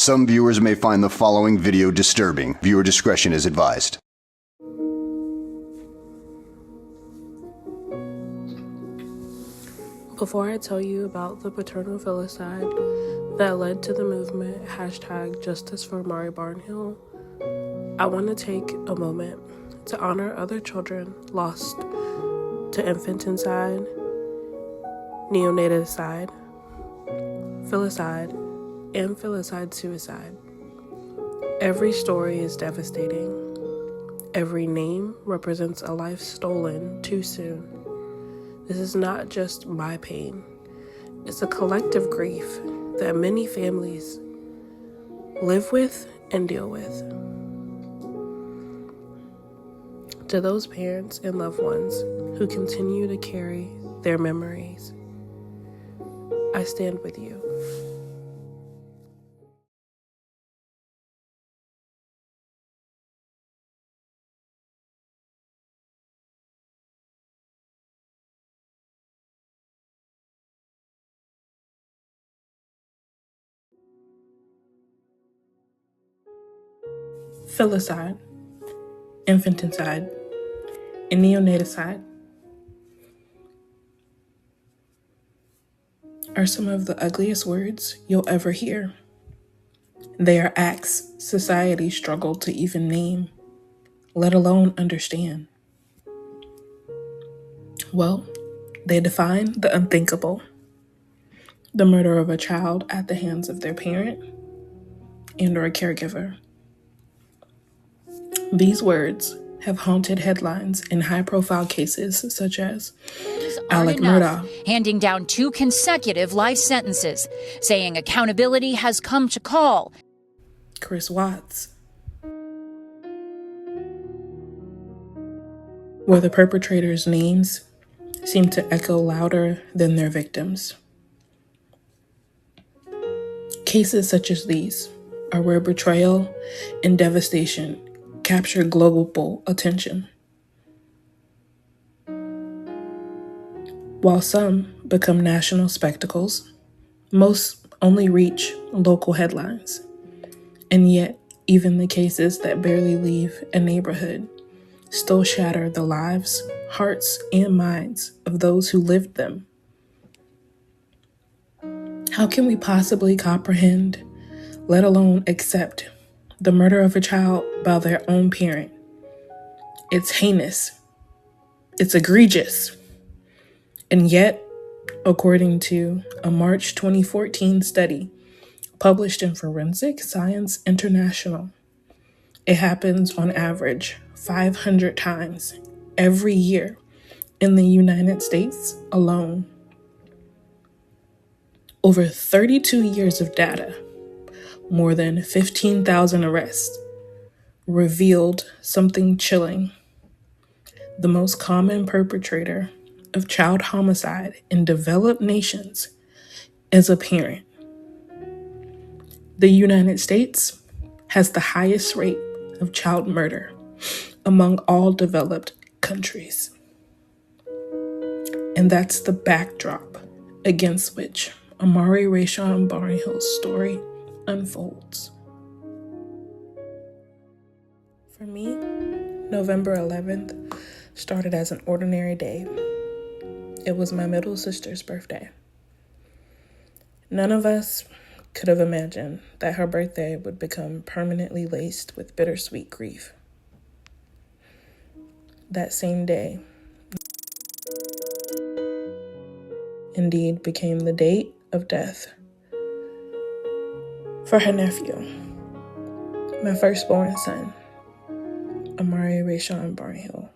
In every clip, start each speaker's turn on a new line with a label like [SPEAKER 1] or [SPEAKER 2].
[SPEAKER 1] Some viewers may find the following video disturbing. Viewer discretion is advised.
[SPEAKER 2] Before I tell you about the paternal filicide that led to the movement #Justice for Amari Barnhill, I want to take a moment to honor other children lost to infanticide, neonaticide, filicide, and filicide suicide. Every story is devastating. Every name represents a life stolen too soon. This is not just my pain. It's a collective grief that many families live with and deal with. To those parents and loved ones who continue to carry their memories, I stand with you. Filicide, infanticide, and neonaticide are some of the ugliest words you'll ever hear. They are acts society struggled to even name, let alone understand. Well, they define the unthinkable, the murder of a child at the hands of their parent and or a caregiver. These words have haunted headlines in high-profile cases such as Alec Murdaugh,
[SPEAKER 3] handing down 2 consecutive life sentences, saying accountability has come to call.
[SPEAKER 2] Chris Watts, where the perpetrators' names seem to echo louder than their victims. Cases such as these are where betrayal and devastation capture global attention. While some become national spectacles, most only reach local headlines. And yet, even the cases that barely leave a neighborhood still shatter the lives, hearts, and minds of those who lived them. How can we possibly comprehend, let alone accept, the murder of a child by their own parent? It's heinous. It's egregious. And yet, according to a March 2014 study published in Forensic Science International, it happens on average 500 times every year in the United States alone. Over 32 years of data, more than 15,000 arrests, revealed something chilling. The most common perpetrator of child homicide in developed nations is a parent. The United States has the highest rate of child murder among all developed countries. And that's the backdrop against which Amari R Barnhill's story unfolds. For me, November 11th started as an ordinary day. It was my middle sister's birthday. None of us could have imagined that her birthday would become permanently laced with bittersweet grief. That same day, indeed became the date of death for her nephew, my firstborn son, Amari R Barnhill.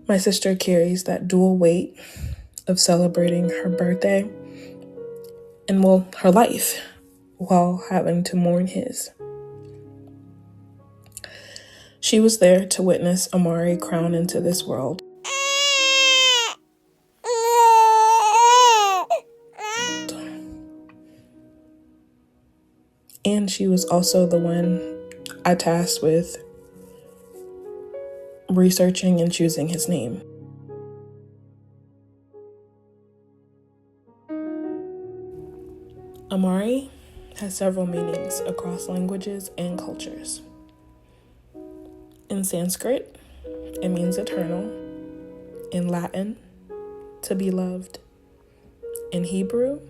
[SPEAKER 2] My sister carries that dual weight of celebrating her birthday and, her life while having to mourn his. She was there to witness Amari crown into this world. And she was also the one I tasked with researching and choosing his name. Amari has several meanings across languages and cultures. In Sanskrit, it means eternal. In Latin, to be loved. In Hebrew,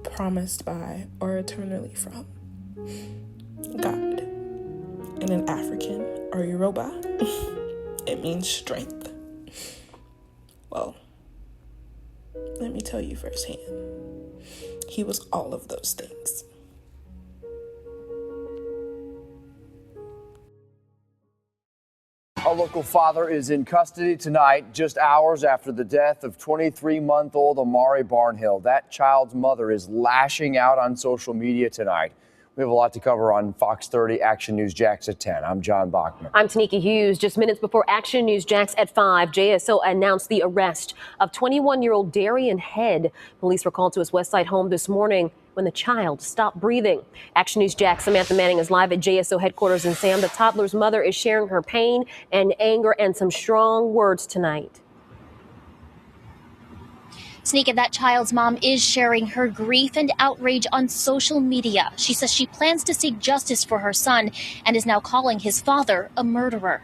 [SPEAKER 2] promised by or eternally from God. And in African or Yoruba, it means strength. Well, let me tell you firsthand, he was all of those things.
[SPEAKER 4] A local father is in custody tonight, just hours after the death of 23-month-old Amari Barnhill. That child's mother is lashing out on social media tonight. We have a lot to cover on Fox 30 Action News Jax at 10. I'm John Bachman.
[SPEAKER 5] I'm Tanika Hughes. Just minutes before Action News Jax at 5, JSO announced the arrest of 21-year-old Darian Head. Police were called to his Westside home this morning when the child stopped breathing. Action News Jax Samantha Manning is live at JSO headquarters, and Sam, the toddler's mother, is sharing her pain and anger and some strong words tonight.
[SPEAKER 6] Tanika, that child's mom is sharing her grief and outrage on social media. She says she plans to seek justice for her son and is now calling his father a murderer.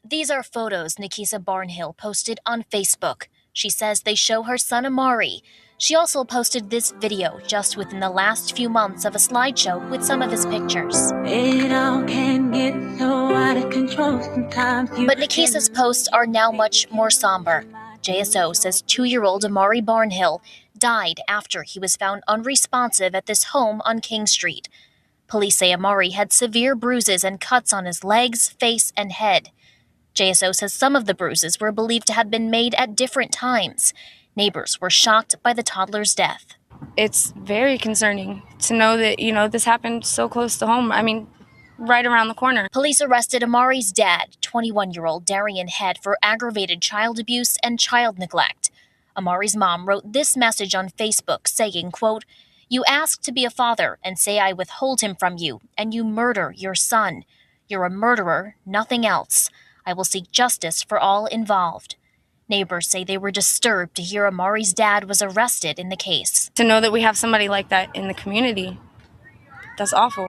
[SPEAKER 6] These are photos Nikisa Barnhill posted on Facebook. She says they show her son Amari. She also posted this video just within the last few months of a slideshow with some of his pictures.
[SPEAKER 7] It all can get so out of control sometimes.
[SPEAKER 6] But Nikisa's posts are now much more somber. JSO says 2-year-old Amari Barnhill died after he was found unresponsive at this home on King Street. Police say Amari had severe bruises and cuts on his legs, face, and head. JSO says some of the bruises were believed to have been made at different times. Neighbors were shocked by the toddler's death.
[SPEAKER 8] It's very concerning to know that, this happened so close to home. I mean, right around the corner.
[SPEAKER 6] Police arrested Amari's dad, 21-year-old Darian Head, for aggravated child abuse and child neglect. Amari's mom wrote this message on Facebook saying, quote, "You ask to be a father and say I withhold him from you, and you murder your son. You're a murderer, nothing else. I will seek justice for all involved." Neighbors say they were disturbed to hear Amari's dad was arrested in the case.
[SPEAKER 8] To know that we have somebody like that in the community, that's awful.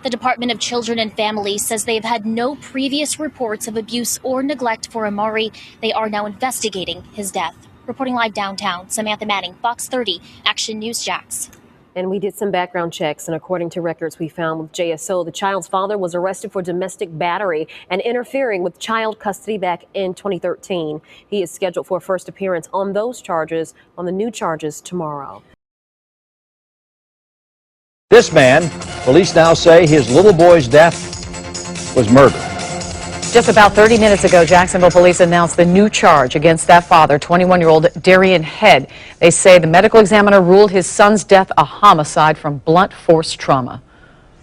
[SPEAKER 6] The Department of Children and Families says they've had no previous reports of abuse or neglect for Amari. They are now investigating his death. Reporting live downtown, Samantha Manning, Fox 30, Action News Jax.
[SPEAKER 5] And we did some background checks, and according to records we found with JSO, the child's father was arrested for domestic battery and interfering with child custody back in 2013. He is scheduled for a first appearance on those charges, on the new charges, tomorrow.
[SPEAKER 9] This man, police now say his little boy's death was murder.
[SPEAKER 10] Just about 30 minutes ago, Jacksonville police announced the new charge against that father, 21-year-old Darian Head. They say the medical examiner ruled his son's death a homicide from blunt force trauma.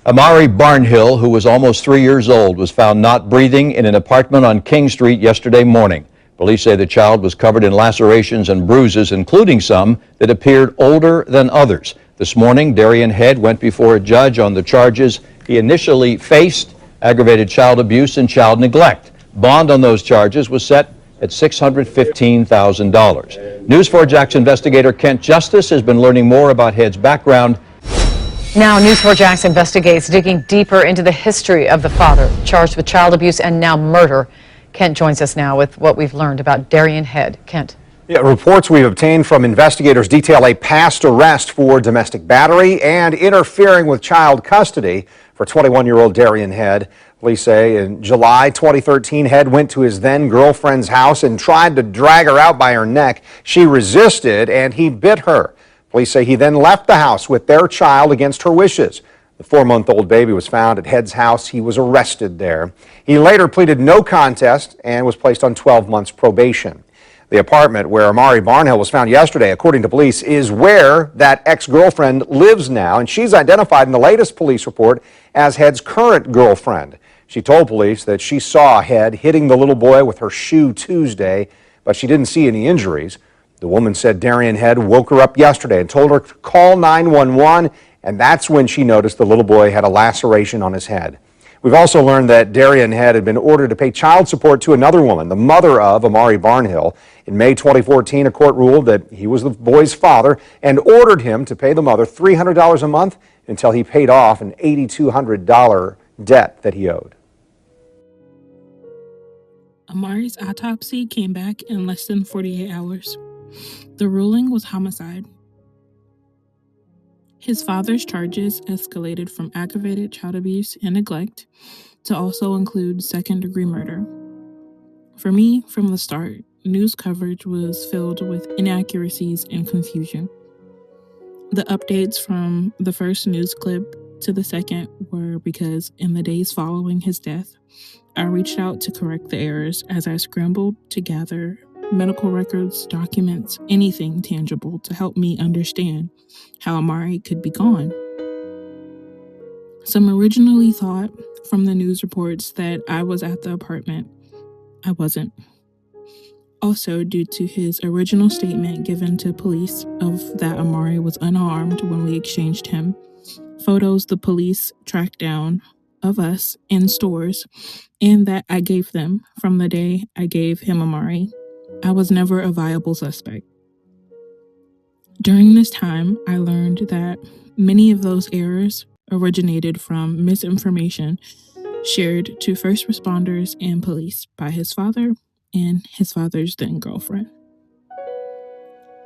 [SPEAKER 9] Amari Barnhill, who was almost 3 years old, was found not breathing in an apartment on King Street yesterday morning. Police say the child was covered in lacerations and bruises, including some that appeared older than others. This morning, Darian Head went before a judge on the charges he initially faced: aggravated child abuse and child neglect. Bond on those charges was set at $615,000. News 4 Jax investigator Kent Justice has been learning more about Head's background.
[SPEAKER 10] Now, News 4 Jax investigates, digging deeper into the history of the father, charged with child abuse and now murder. Kent joins us now with what we've learned about Darian Head. Kent.
[SPEAKER 11] Yeah, reports we've obtained from investigators detail a past arrest for domestic battery and interfering with child custody for 21-year-old Darian Head. Police say in July 2013, Head went to his then-girlfriend's house and tried to drag her out by her neck. She resisted and he bit her. Police say he then left the house with their child against her wishes. The 4-month-old baby was found at Head's house. He was arrested there. He later pleaded no contest and was placed on 12 months probation. The apartment where Amari Barnhill was found yesterday, according to police, is where that ex-girlfriend lives now, and she's identified in the latest police report as Head's current girlfriend. She told police that she saw Head hitting the little boy with her shoe Tuesday, but she didn't see any injuries. The woman said Darian Head woke her up yesterday and told her to call 911, and that's when she noticed the little boy had a laceration on his head. We've also learned that Darian Head had been ordered to pay child support to another woman, the mother of Amari Barnhill. In May 2014, a court ruled that he was the boy's father and ordered him to pay the mother $300 a month until he paid off an $8,200 debt that he owed.
[SPEAKER 2] Amari's autopsy came back in less than 48 hours. The ruling was homicide. His father's charges escalated from aggravated child abuse and neglect to also include second-degree murder. For me, from the start, news coverage was filled with inaccuracies and confusion. The updates from the first news clip to the second were because in the days following his death, I reached out to correct the errors as I scrambled to gather medical records, documents, anything tangible to help me understand how Amari could be gone. Some originally thought from the news reports that I was at the apartment. I wasn't. Also, due to his original statement given to police of that Amari was unharmed when we exchanged him, photos the police tracked down of us in stores and that I gave them from the day I gave him Amari, I was never a viable suspect. During this time, I learned that many of those errors originated from misinformation shared to first responders and police by his father and his father's then girlfriend.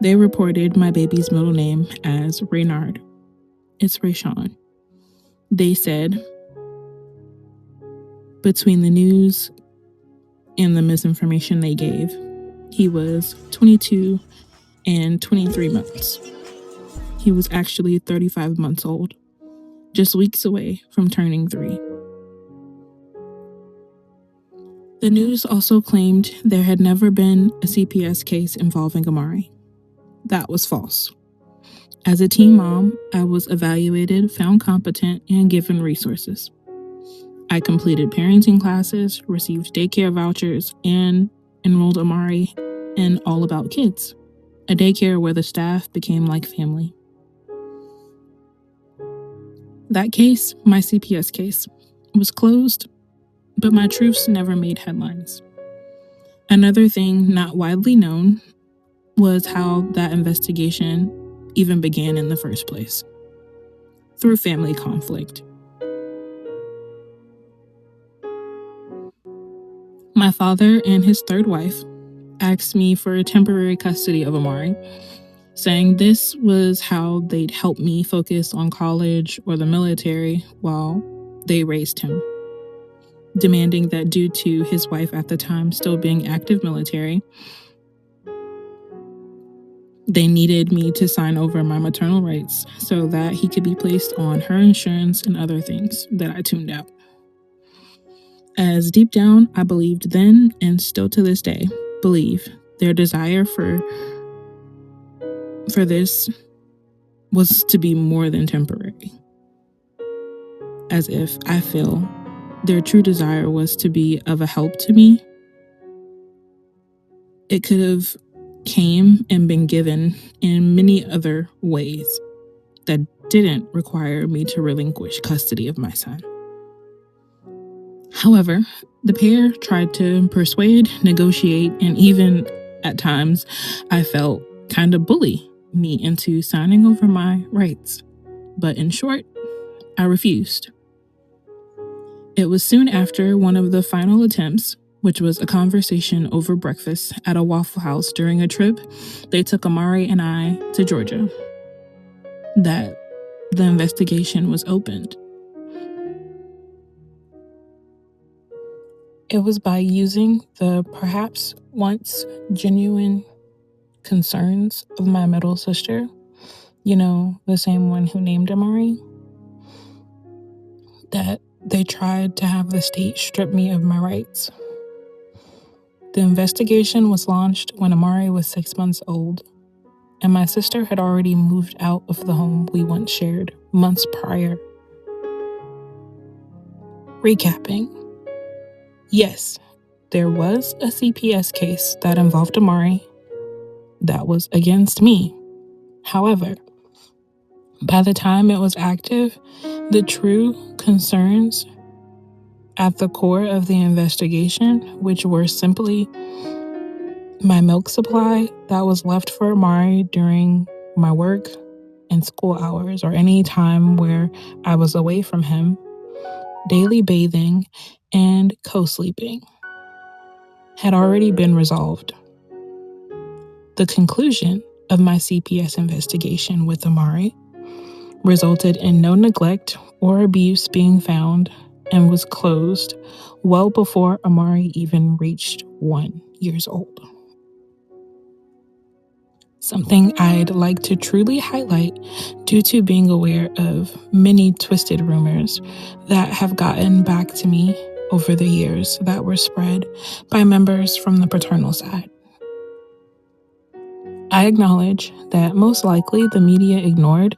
[SPEAKER 2] They reported my baby's middle name as Reynard. It's Rayshawn. They said, between the news and the misinformation they gave, he was 22 and 23 months. He was actually 35 months old, just weeks away from turning 3. The news also claimed there had never been a CPS case involving Amari. That was false. As a teen mom, I was evaluated, found competent, and given resources. I completed parenting classes, received daycare vouchers, and enrolled Amari in All About Kids, a daycare where the staff became like family. That case, my CPS case, was closed, but my truths never made headlines. Another thing not widely known was how that investigation even began in the first place, through family conflict. My father and his third wife asked me for a temporary custody of Amari, saying this was how they'd help me focus on college or the military while they raised him, demanding that due to his wife at the time still being active military, they needed me to sign over my maternal rights so that he could be placed on her insurance and other things that I tuned out. As deep down, I believed then, and still to this day, believe their desire for this was to be more than temporary. As if I feel their true desire was to be of a help to me. It could have came and been given in many other ways that didn't require me to relinquish custody of my son. However, the pair tried to persuade, negotiate, and even at times I felt kind of bully me into signing over my rights. But in short, I refused. It was soon after one of the final attempts, which was a conversation over breakfast at a Waffle House during a trip they took Amari and I to Georgia, that the investigation was opened. It was by using the perhaps once genuine concerns of my middle sister, the same one who named Amari, that they tried to have the state strip me of my rights. The investigation was launched when Amari was 6 months old, and my sister had already moved out of the home we once shared months prior. Recapping. Yes, there was a CPS case that involved Amari that was against me. However, by the time it was active, the true concerns at the core of the investigation, which were simply my milk supply that was left for Amari during my work and school hours or any time where I was away from him, daily bathing, and co-sleeping had already been resolved. The conclusion of my CPS investigation with Amari resulted in no neglect or abuse being found and was closed well before Amari even reached 1 year old. Something I'd like to truly highlight due to being aware of many twisted rumors that have gotten back to me over the years that were spread by members from the paternal side. I acknowledge that most likely the media ignored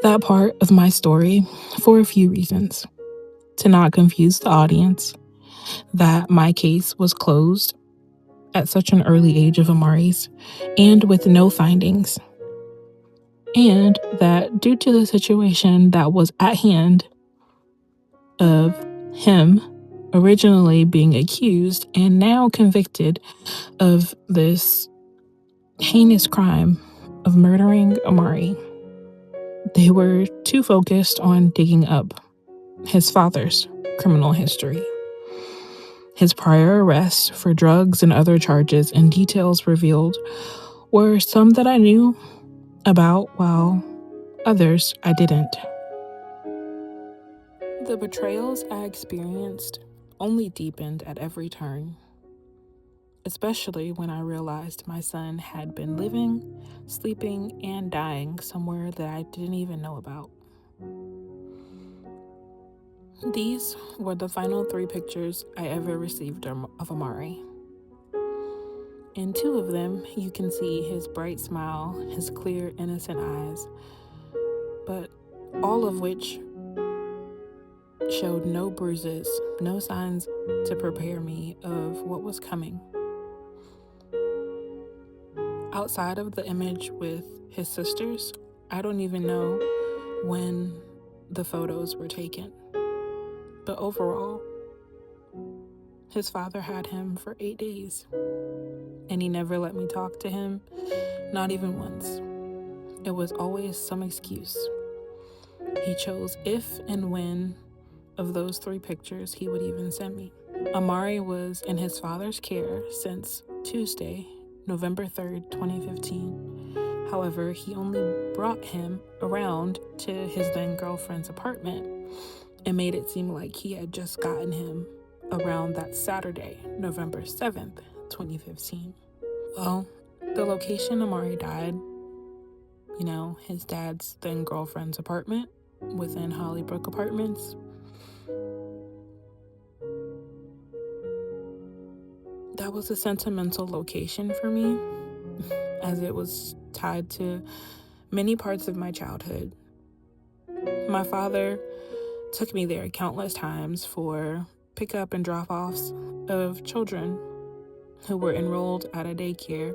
[SPEAKER 2] that part of my story for a few reasons. To not confuse the audience, that my case was closed at such an early age of Amari's and with no findings, and that due to the situation that was at hand of him originally being accused and now convicted of this heinous crime of murdering Amari, they were too focused on digging up his father's criminal history, his prior arrests for drugs and other charges, and details revealed were some that I knew about while others I didn't. The betrayals I experienced only deepened at every turn, especially when I realized my son had been living, sleeping, and dying somewhere that I didn't even know about. These were the final 3 pictures I ever received of Amari. In 2 of them, you can see his bright smile, his clear, innocent eyes, but all of which showed no bruises, no signs to prepare me of what was coming. Outside of the image with his sisters, I don't even know when the photos were taken. But overall, his father had him for 8 days, and he never let me talk to him, not even once. It was always some excuse. He chose if and when of those 3 pictures he would even send me. Amari was in his father's care since Tuesday, November 3rd, 2015. However, he only brought him around to his then girlfriend's apartment and made it seem like he had just gotten him around that Saturday, November 7th, 2015. Well, the location Amari died, his dad's then girlfriend's apartment within Hollybrook Apartments, that was a sentimental location for me, as it was tied to many parts of my childhood. My father took me there countless times for pickup and drop-offs of children who were enrolled at a daycare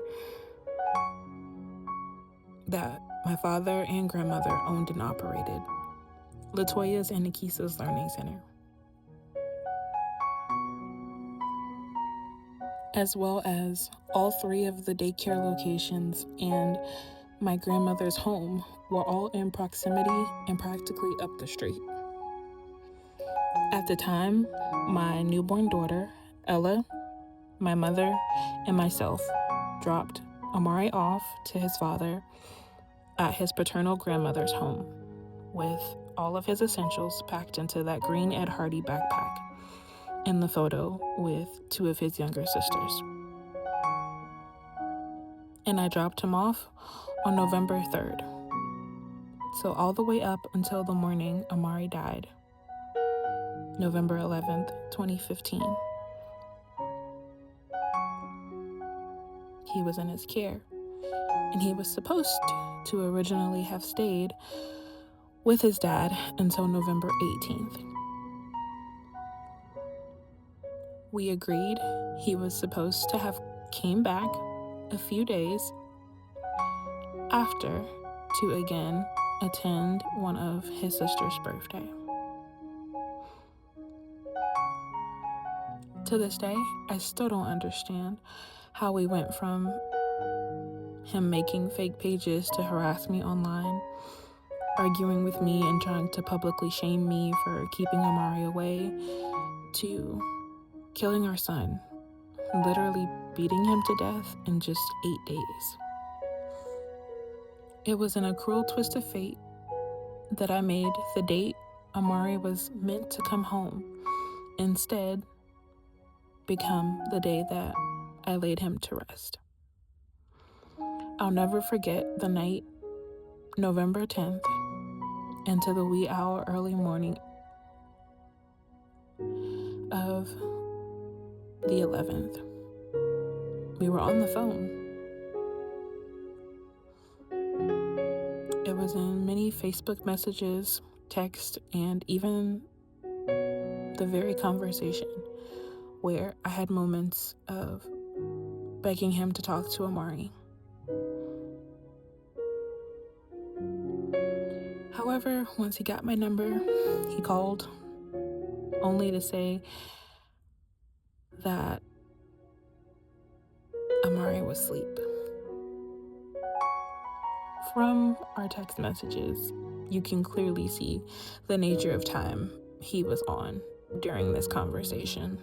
[SPEAKER 2] that my father and grandmother owned and operated, Latoya's and Nikisa's Learning Center, as well as all 3 of the daycare locations and my grandmother's home were all in proximity and practically up the street. At the time, my newborn daughter, Ella, my mother, and myself dropped Amari off to his father at his paternal grandmother's home with all of his essentials packed into that green Ed Hardy backpack in the photo with 2 of his younger sisters. And I dropped him off on November 3rd. So all the way up until the morning Amari died, November 11th, 2015. He was in his care, and he was supposed to originally have stayed with his dad until November 18th. We agreed he was supposed to have came back a few days after to again attend one of his sister's birthday. To this day, I still don't understand how we went from him making fake pages to harass me online, arguing with me and trying to publicly shame me for keeping Amari away, to killing our son, literally beating him to death in just 8 days. It was in a cruel twist of fate that I made the date Amari was meant to come home instead become the day that I laid him to rest. I'll never forget the night, November 10th, into the wee hour early morning of the 11th. We were on the phone. It was in many Facebook messages, text, and even the very conversation where I had moments of begging him to talk to Amari. However, once he got my number, he called, only to say that Amari was asleep. From our text messages, you can clearly see the nature of time he was on during this conversation,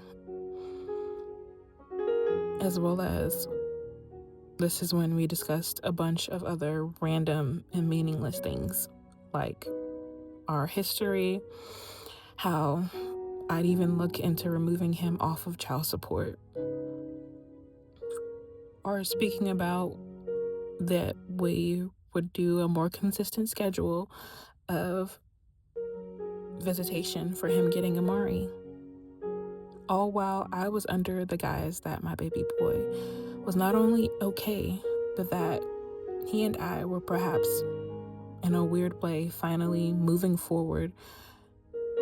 [SPEAKER 2] as well as this is when we discussed a bunch of other random and meaningless things, like our history, how I'd even look into removing him off of child support, or speaking about that we would do a more consistent schedule of visitation for him getting Amari. All while I was under the guise that my baby boy was not only okay, but that he and I were perhaps, in a weird way, finally moving forward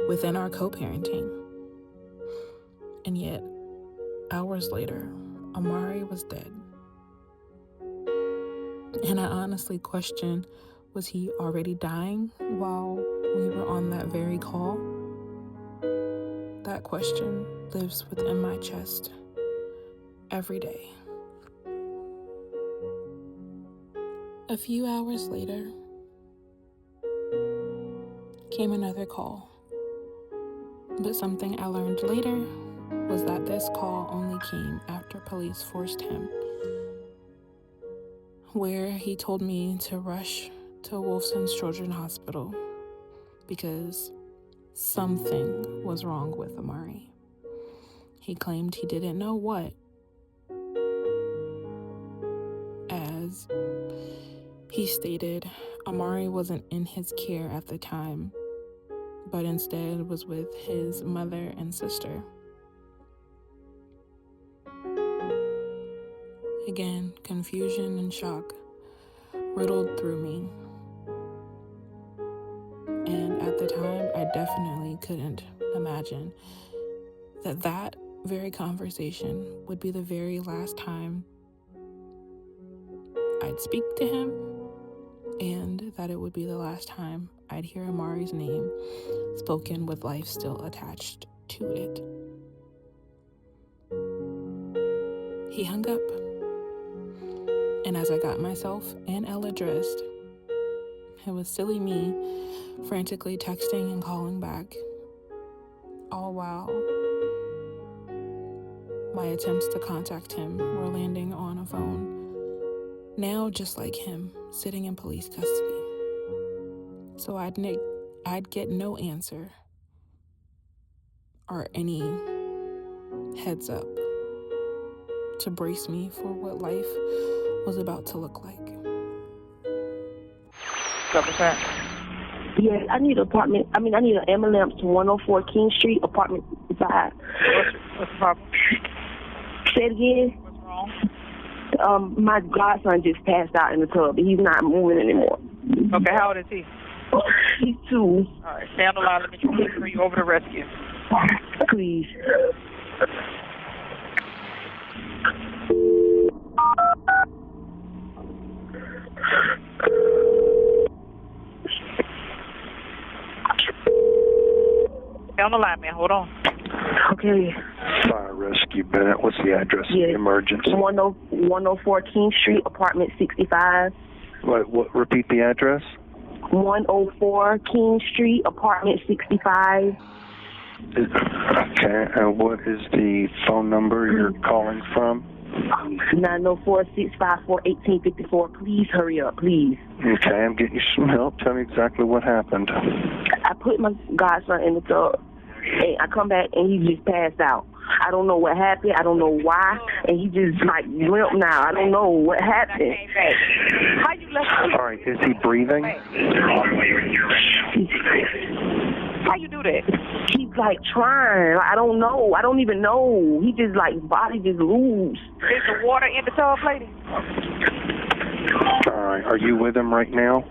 [SPEAKER 2] within our co-parenting. And yet, hours later, Amari was dead. And I honestly questioned, was he already dying while we were on that very call? That question lives within my chest every day. A few hours later came another call. But something I learned later was that this call only came after police forced him, where he told me to rush to Wolfson's Children's Hospital because something was wrong with Amari. He claimed he didn't know what, as he stated Amari wasn't in his care at the time, but instead was with his mother and sister. Again, confusion and shock riddled through me. And at the time, I definitely couldn't imagine that that very conversation would be the very last time I'd speak to him, and that it would be the last time I'd hear Amari's name spoken with life still attached to it. He hung up, and as I got myself and Ella dressed, it was silly me frantically texting and calling back, all while my attempts to contact him were landing on a phone, now just like him, sitting in police custody. So I'd get no answer or any heads up to brace me for what life was about to look like.
[SPEAKER 12] Yes, I need an ambulance to 104 King Street, apartment 5.
[SPEAKER 13] What's the problem?
[SPEAKER 12] Say it again.
[SPEAKER 13] What's wrong?
[SPEAKER 12] My godson just passed out in the tub, and he's not moving anymore.
[SPEAKER 13] Okay, how old is he?
[SPEAKER 12] He's 2.
[SPEAKER 13] All right, stay on the line. Let me transfer you over to rescue.
[SPEAKER 12] Please.
[SPEAKER 13] Stay on the line, man. Hold on.
[SPEAKER 12] Okay.
[SPEAKER 14] Fire Rescue, Bennett. What's the address of the emergency?
[SPEAKER 12] 104 King Street, apartment 65.
[SPEAKER 14] What? Repeat the address.
[SPEAKER 12] 104 King Street, apartment 65.
[SPEAKER 14] Okay, and what is the phone number you're calling from?
[SPEAKER 12] 904-654-1854. Please hurry up, please.
[SPEAKER 14] Okay, I'm getting you some help. Tell me exactly what happened.
[SPEAKER 12] I put my godson in the tub, and I come back, and he just passed out. I don't know what happened. I don't know why, and he just like limp now. I don't know what happened.
[SPEAKER 13] How you left him?
[SPEAKER 14] All right, is he breathing?
[SPEAKER 13] How you do that?
[SPEAKER 12] He's like trying. I don't know. I don't even know. He just like body just loose.
[SPEAKER 13] Is the water in the tub, lady?
[SPEAKER 14] All right, are you with him right now?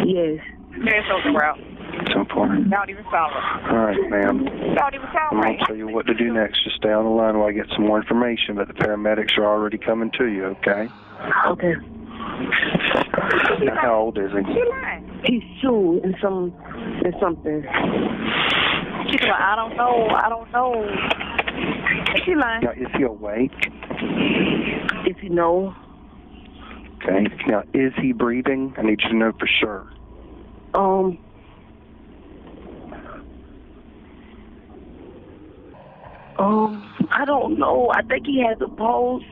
[SPEAKER 12] Yes.
[SPEAKER 13] There's no route.
[SPEAKER 14] So far.
[SPEAKER 13] Don't even sound right.
[SPEAKER 14] All right, ma'am.
[SPEAKER 13] Don't even sound
[SPEAKER 14] I'm
[SPEAKER 13] right.
[SPEAKER 14] going to tell you what to do next. Just stay on the line while I get some more information, but the paramedics are already coming to you, okay?
[SPEAKER 12] Okay.
[SPEAKER 14] Now, how old is he?
[SPEAKER 12] He's 2 and something.
[SPEAKER 13] She's like, I don't know. She lying.
[SPEAKER 14] Now, is he awake?
[SPEAKER 12] If you know.
[SPEAKER 14] Okay. Now, is he breathing? I need you to know for sure.
[SPEAKER 12] I don't know. I think he has a pulse.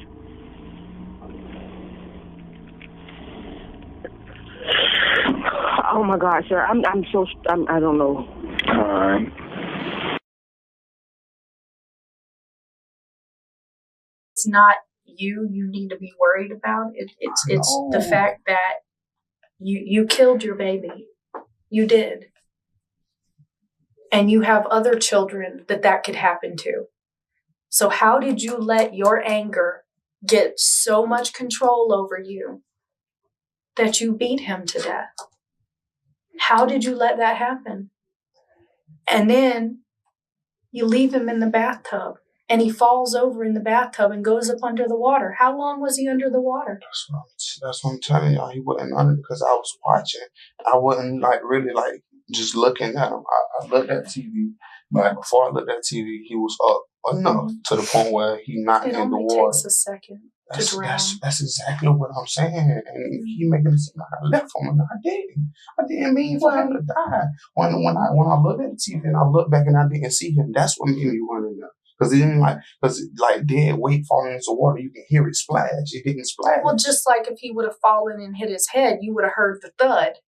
[SPEAKER 12] Oh my God, sir. I don't know.
[SPEAKER 14] All right.
[SPEAKER 15] It's not you need to be worried about. It's the fact that you killed your baby. You did. And you have other children that could happen to. So how did you let your anger get so much control over you that you beat him to death? How did you let that happen? And then you leave him in the bathtub and he falls over in the bathtub and goes up under the water. How long was he under the water?
[SPEAKER 16] That's what I'm telling y'all. He wasn't under because I was watching. I wasn't really just looking at him. I looked at TV. But before I looked at TV, he was up enough to the point where he not in the water.
[SPEAKER 15] It only takes a second to drown.
[SPEAKER 16] That's exactly what I'm saying. And he making it seem like I left him, and I didn't. I didn't mean for him to die. When I looked at the TV and I looked back and I didn't see him, that's what made me run in there. Because dead weight falling into water, you can hear it splash. It didn't splash.
[SPEAKER 15] Well, just like if he would have fallen and hit his head, you would have heard the thud.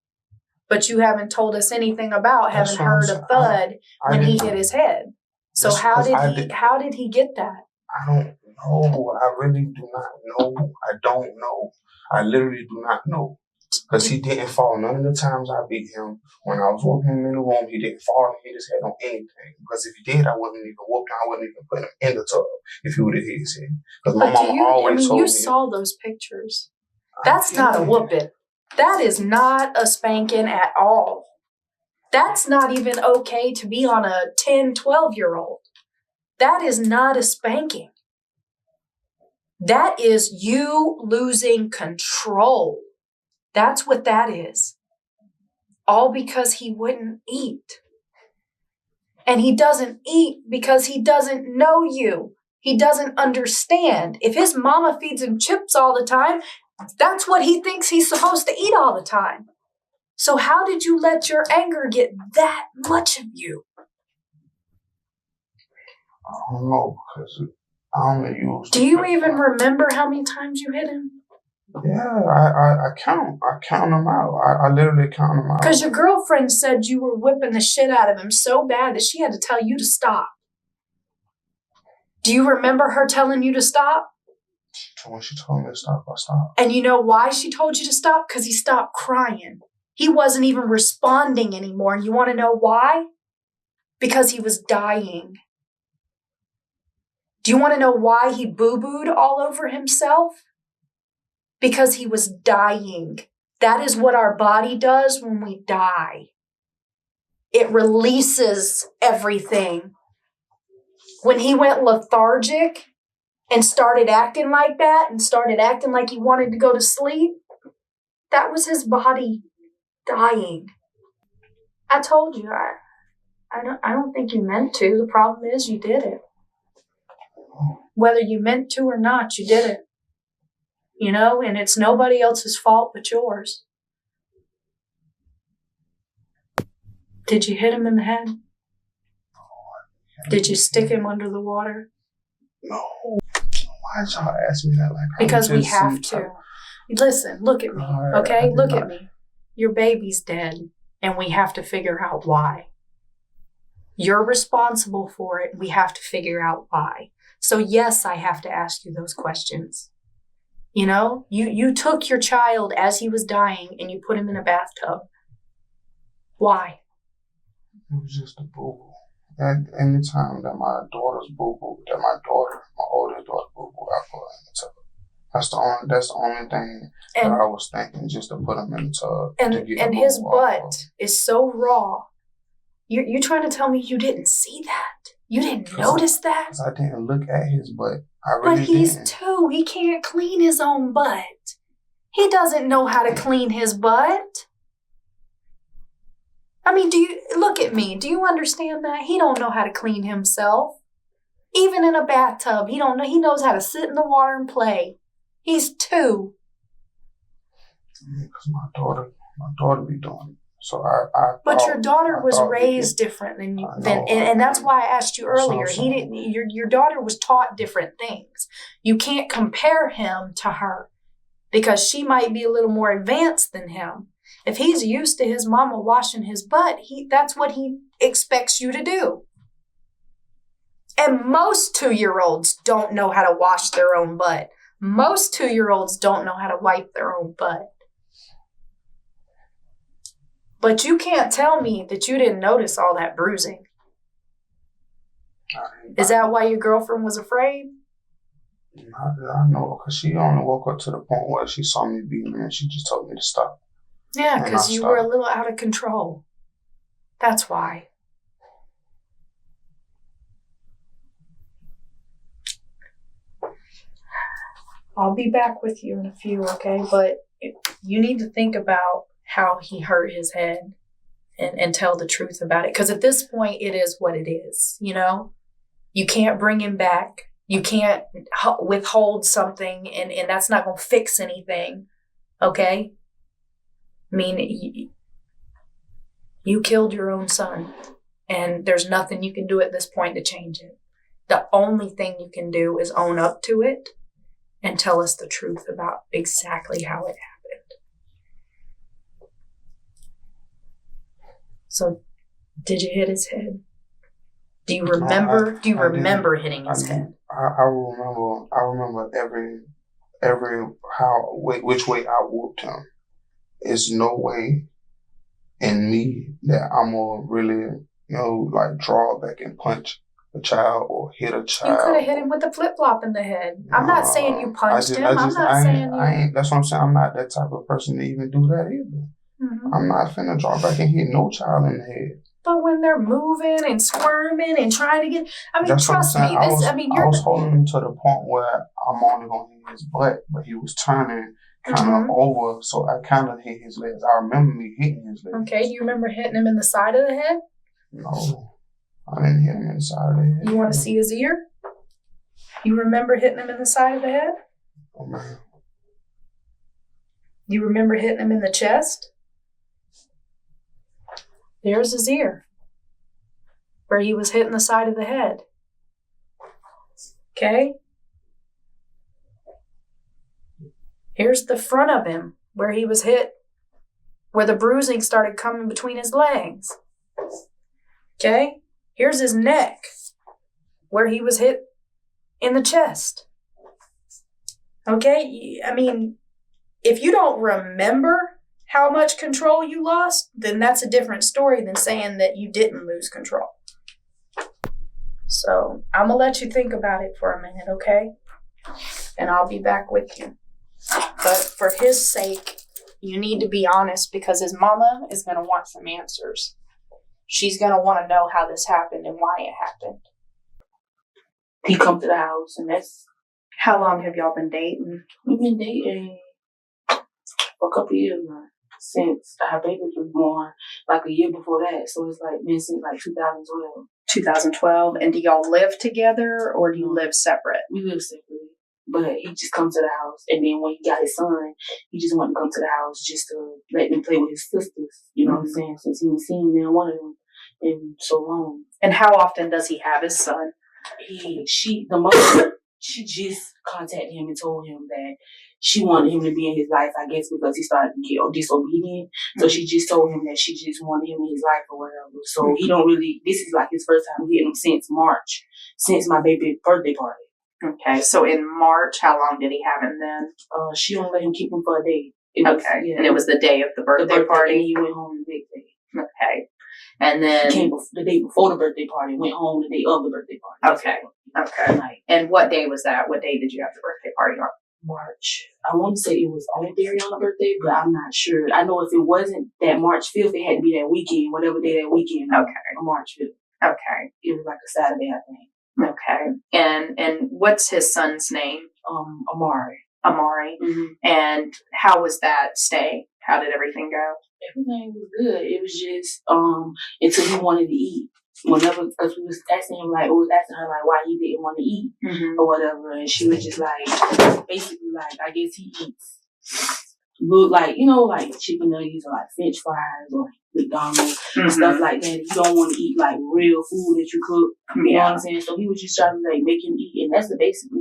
[SPEAKER 15] But you haven't told us anything about having heard a thud when he hit his head. So how did he get that?
[SPEAKER 16] I don't know. I really do not know. I don't know. I literally do not know. Because he didn't fall. None of the times I beat him, when I was whooping him in the room, he didn't fall and hit his head on anything. Because if he did, I wouldn't even whoop him. I wouldn't even put him in the tub if he would have hit his head. Because my mama always told me.
[SPEAKER 15] You saw those pictures. That's not a whooping. That is not a spanking at all. That's not even okay to be on a 10, 12-year-old. That is not a spanking. That is you losing control. That's what that is. All because he wouldn't eat. And he doesn't eat because he doesn't know you. He doesn't understand. If his mama feeds him chips all the time, that's what he thinks he's supposed to eat all the time. So how did you let your anger get that much of you?
[SPEAKER 16] I don't know, because I only use...
[SPEAKER 15] Do you even remember how many times you hit him?
[SPEAKER 16] Yeah, I count. I count them out. I literally count them out.
[SPEAKER 15] Because your girlfriend said you were whipping the shit out of him so bad that she had to tell you to stop. Do you remember her telling you to stop?
[SPEAKER 16] When she told me to stop, I stopped.
[SPEAKER 15] And you know why she told you to stop? Because he stopped crying. He wasn't even responding anymore. And you want to know why? Because he was dying. Do you want to know why he boo-booed all over himself? Because he was dying. That is what our body does when we die. It releases everything. When he went lethargic and started acting like that and started acting like he wanted to go to sleep, that was his body dying. I told you, I don't think you meant to. The problem is you did it. Whether you meant to or not, you did it. You know, and it's nobody else's fault but yours. Did you hit him in the head? Did you stick him under the water?
[SPEAKER 16] No. Why did y'all ask me that? Like,
[SPEAKER 15] Because we have to. Listen, look at me, okay? Look at me. Your baby's dead, and we have to figure out why. You're responsible for it. We have to figure out why. So yes, I have to ask you those questions. You know, you took your child as he was dying and you put him in a bathtub. Why?
[SPEAKER 16] It was just a boo-boo. At any time that my daughter's boo-boo, my oldest daughter boo-boo, I put her in the tub. That's the only thing that I was thinking, just to put him in the tub.
[SPEAKER 15] And his butt is so raw. You trying to tell me you didn't see that? You didn't notice that?
[SPEAKER 16] I didn't look at his butt. I really
[SPEAKER 15] But he's
[SPEAKER 16] didn't.
[SPEAKER 15] 2. He can't clean his own butt. He doesn't know how to clean his butt. I mean, look at me. Do you understand that? He don't know how to clean himself. Even in a bathtub, he don't know. He knows how to sit in the water and play. He's 2.
[SPEAKER 16] Because my daughter be doing it. So I
[SPEAKER 15] But your daughter was raised different than you, and that's why I asked you earlier. He didn't. Your daughter was taught different things. You can't compare him to her because she might be a little more advanced than him. If he's used to his mama washing his butt, that's what he expects you to do. And most 2-year-olds don't know how to wash their own butt. Most 2-year-olds don't know how to wipe their own butt. But you can't tell me that you didn't notice all that bruising. Is that why your girlfriend was afraid?
[SPEAKER 16] I know, because she only woke up to the point where she saw me beating her and she just told me to stop.
[SPEAKER 15] Yeah, because you were a little out of control. That's why. I'll be back with you in a few, okay? But you need to think about how he hurt his head and tell the truth about it. Because at this point, it is what it is, you know? You can't bring him back. You can't withhold something, and that's not going to fix anything, okay? I mean, you killed your own son, and there's nothing you can do at this point to change it. The only thing you can do is own up to it and tell us the truth about exactly how it happened. So, did you hit his head? Do you remember? Do you remember hitting his head?
[SPEAKER 16] I remember every which way I whooped him. There's no way in me that I'm gonna really, like draw back and punch a child or hit a child.
[SPEAKER 15] You could have hit him with a flip-flop in the head. I'm not saying you punched him. I'm not saying you.
[SPEAKER 16] That's what I'm saying. I'm not that type of person to even do that either. Mm-hmm. I'm not finna draw back and hit no child in the head.
[SPEAKER 15] But when they're moving and squirming and trying to get, trust me.
[SPEAKER 16] I was holding him to the point where I'm only gonna hit his butt, but he was turning kind of over, so I kind of hit his legs. I remember me hitting his legs.
[SPEAKER 15] Okay, do you remember hitting him in the side of the head?
[SPEAKER 16] No, I didn't hit him in the side of the head.
[SPEAKER 15] You want to see his ear? You remember hitting him in the side of the head?
[SPEAKER 16] Oh man.
[SPEAKER 15] You remember hitting him in the chest? There's his ear, where he was hitting the side of the head. Okay? Here's the front of him, where he was hit, where the bruising started coming between his legs. Okay? Here's his neck, where he was hit in the chest. Okay? I mean, if you don't remember how much control you lost, then that's a different story than saying that you didn't lose control. So I'm going to let you think about it for a minute, okay? And I'll be back with you. But for his sake, you need to be honest, because his mama is going to want some answers. She's going to want to know how this happened and why it happened.
[SPEAKER 13] He come to the house, and that's...
[SPEAKER 15] How long have y'all been dating?
[SPEAKER 13] We've been dating for a couple of years now. Since our baby was born, like a year before that. So it's like been since like 2012.
[SPEAKER 17] 2012. And do y'all live together or do you live separate?
[SPEAKER 13] We live separately, but he just comes to the house. And then when he got his son, he just wanted to come to the house just to let them play with his sisters. You know what I'm saying? Since he was seen neither one of them in so long.
[SPEAKER 17] And how often does he have his son?
[SPEAKER 13] The mother, she just contacted him and told him that she wanted him to be in his life, I guess, because he started to get disobedient. So she just told him that she just wanted him in his life or whatever. So he don't really, this is like his first time getting him since March, since my baby's birthday party.
[SPEAKER 17] Okay, so in March, how long did he have him then?
[SPEAKER 13] She only let him keep him for a day.
[SPEAKER 17] And it was the day of the birthday party?
[SPEAKER 13] And he went home the next day.
[SPEAKER 17] Okay. And then...
[SPEAKER 13] He came the day before the birthday party, went home the day of the birthday party.
[SPEAKER 17] Okay. And what day was that? What day did you have the birthday party on?
[SPEAKER 13] March. I want to say it was on Dariana's birthday, but I'm not sure. I know if it wasn't that March 5th, it had to be that weekend, whatever day that weekend.
[SPEAKER 17] Okay.
[SPEAKER 13] March 5th.
[SPEAKER 17] Okay.
[SPEAKER 13] It was like a Saturday, I think.
[SPEAKER 17] Okay. And what's his son's name?
[SPEAKER 13] Amari.
[SPEAKER 17] Mm-hmm. And how was that stay? How did everything go?
[SPEAKER 13] Everything was good. It was just until he wanted to eat. Whenever, because we was asking him like, why he didn't want to eat or whatever, and she was just like, basically like, I guess he eats, look like, like chicken nuggets or like French fries or McDonald's stuff like that. You don't want to eat like real food that you cook. You know what I'm saying? So he was just trying to like make him eat, and that's basically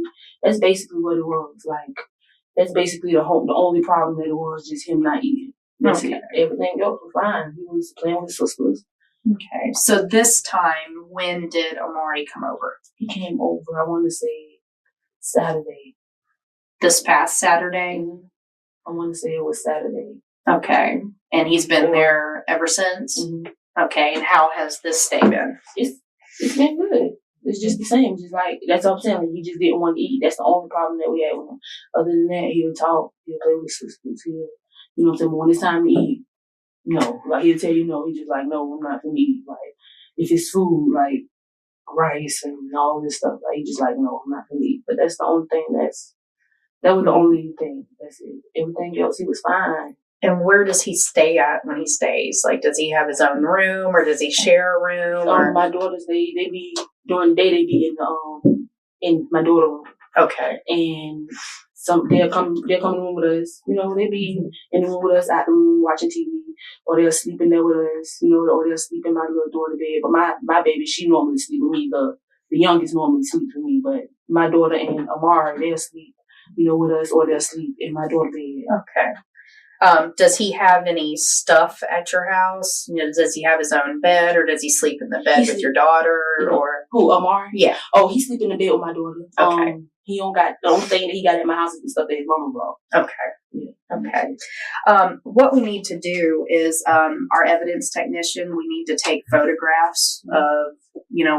[SPEAKER 13] what it was. Like that's basically the only problem that it was, just him not eating. That's it. Everything else was fine. He was playing with his sisters.
[SPEAKER 17] Okay. So this time, when did Amari come over?
[SPEAKER 13] He came over, I want to say Saturday.
[SPEAKER 17] This past Saturday?
[SPEAKER 13] I want to say it was Saturday.
[SPEAKER 17] Okay. And he's been there ever since? Okay. And how has this stay been?
[SPEAKER 13] It's been good. It's just the same. Just like, that's what I'm saying. He just didn't want to eat. That's the only problem that we had with him. Other than that, he'll talk. He'll play with his sisters. You know what I'm saying? But when it's time to eat, no, like he'll tell you no. He's just like, no, I'm not gonna eat. Like if it's food, like rice and all this stuff, like he's just like, no, I'm not gonna eat. But that's the only thing. That was the only thing. That's it. Everything else, he was fine.
[SPEAKER 17] And where does he stay at when he stays? Like, does he have his own room, or does he share a room?
[SPEAKER 13] My daughters, they be during the day, they be in my daughter room.
[SPEAKER 17] Okay.
[SPEAKER 13] And they'll come in the room with us. They be in the room with us at the room watching TV, or they'll sleep in there with us. Or they'll sleep in my little daughter's bed. But my baby, she normally sleep with me. The youngest normally sleeps with me. But my daughter and Amari, they'll sleep, with us, or they'll sleep in my daughter's bed.
[SPEAKER 17] Okay. Does he have any stuff at your house? Does he have his own bed, or does he sleep in the bed with your daughter? Or
[SPEAKER 13] who, Amari?
[SPEAKER 17] Yeah.
[SPEAKER 13] Oh, he sleep in the bed with my daughter.
[SPEAKER 17] Okay.
[SPEAKER 13] He don't got, the only thing that he got at my house is the stuff that his mama brought.
[SPEAKER 17] Okay. Yeah. Okay. What we need to do is, our evidence technician, we need to take photographs of,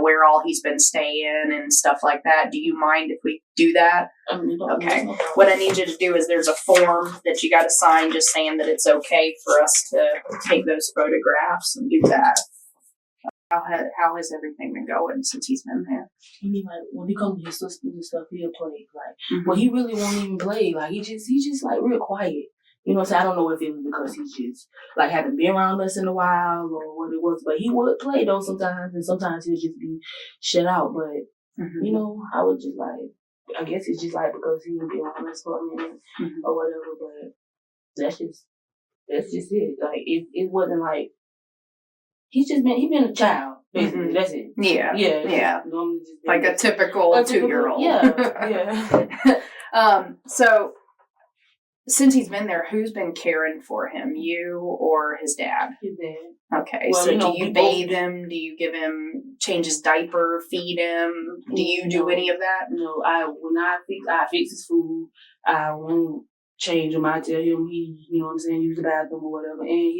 [SPEAKER 17] where all he's been staying and stuff like that. Do you mind if we do that? Okay. What I need you to do is there's a form that you got to sign just saying that it's okay for us to take those photographs and do that. How has everything been going since he's been there?
[SPEAKER 13] Like when he comes to his sisters and stuff, he'll play. Like, well, he really won't even play. Like he just like real quiet. So I don't know if it was because he just like hadn't been around us in a while or what it was, but he would play though sometimes, and sometimes he'll just be shut out. But I would just like, I guess it's just like because he would be around us for a minute or whatever. But that's just it. Like it wasn't like. He's been a child, basically. That's it.
[SPEAKER 17] Yeah. Like a typical 2-year-old.
[SPEAKER 13] Yeah.
[SPEAKER 17] So, since he's been there, who's been caring for him? You or his dad?
[SPEAKER 13] His dad.
[SPEAKER 17] Okay. Well, so, do you bathe him? Do you give him, change his diaper, feed him? Do you do any of that?
[SPEAKER 13] No, I fix his food. I won't change him. I tell him use the bathroom or whatever, and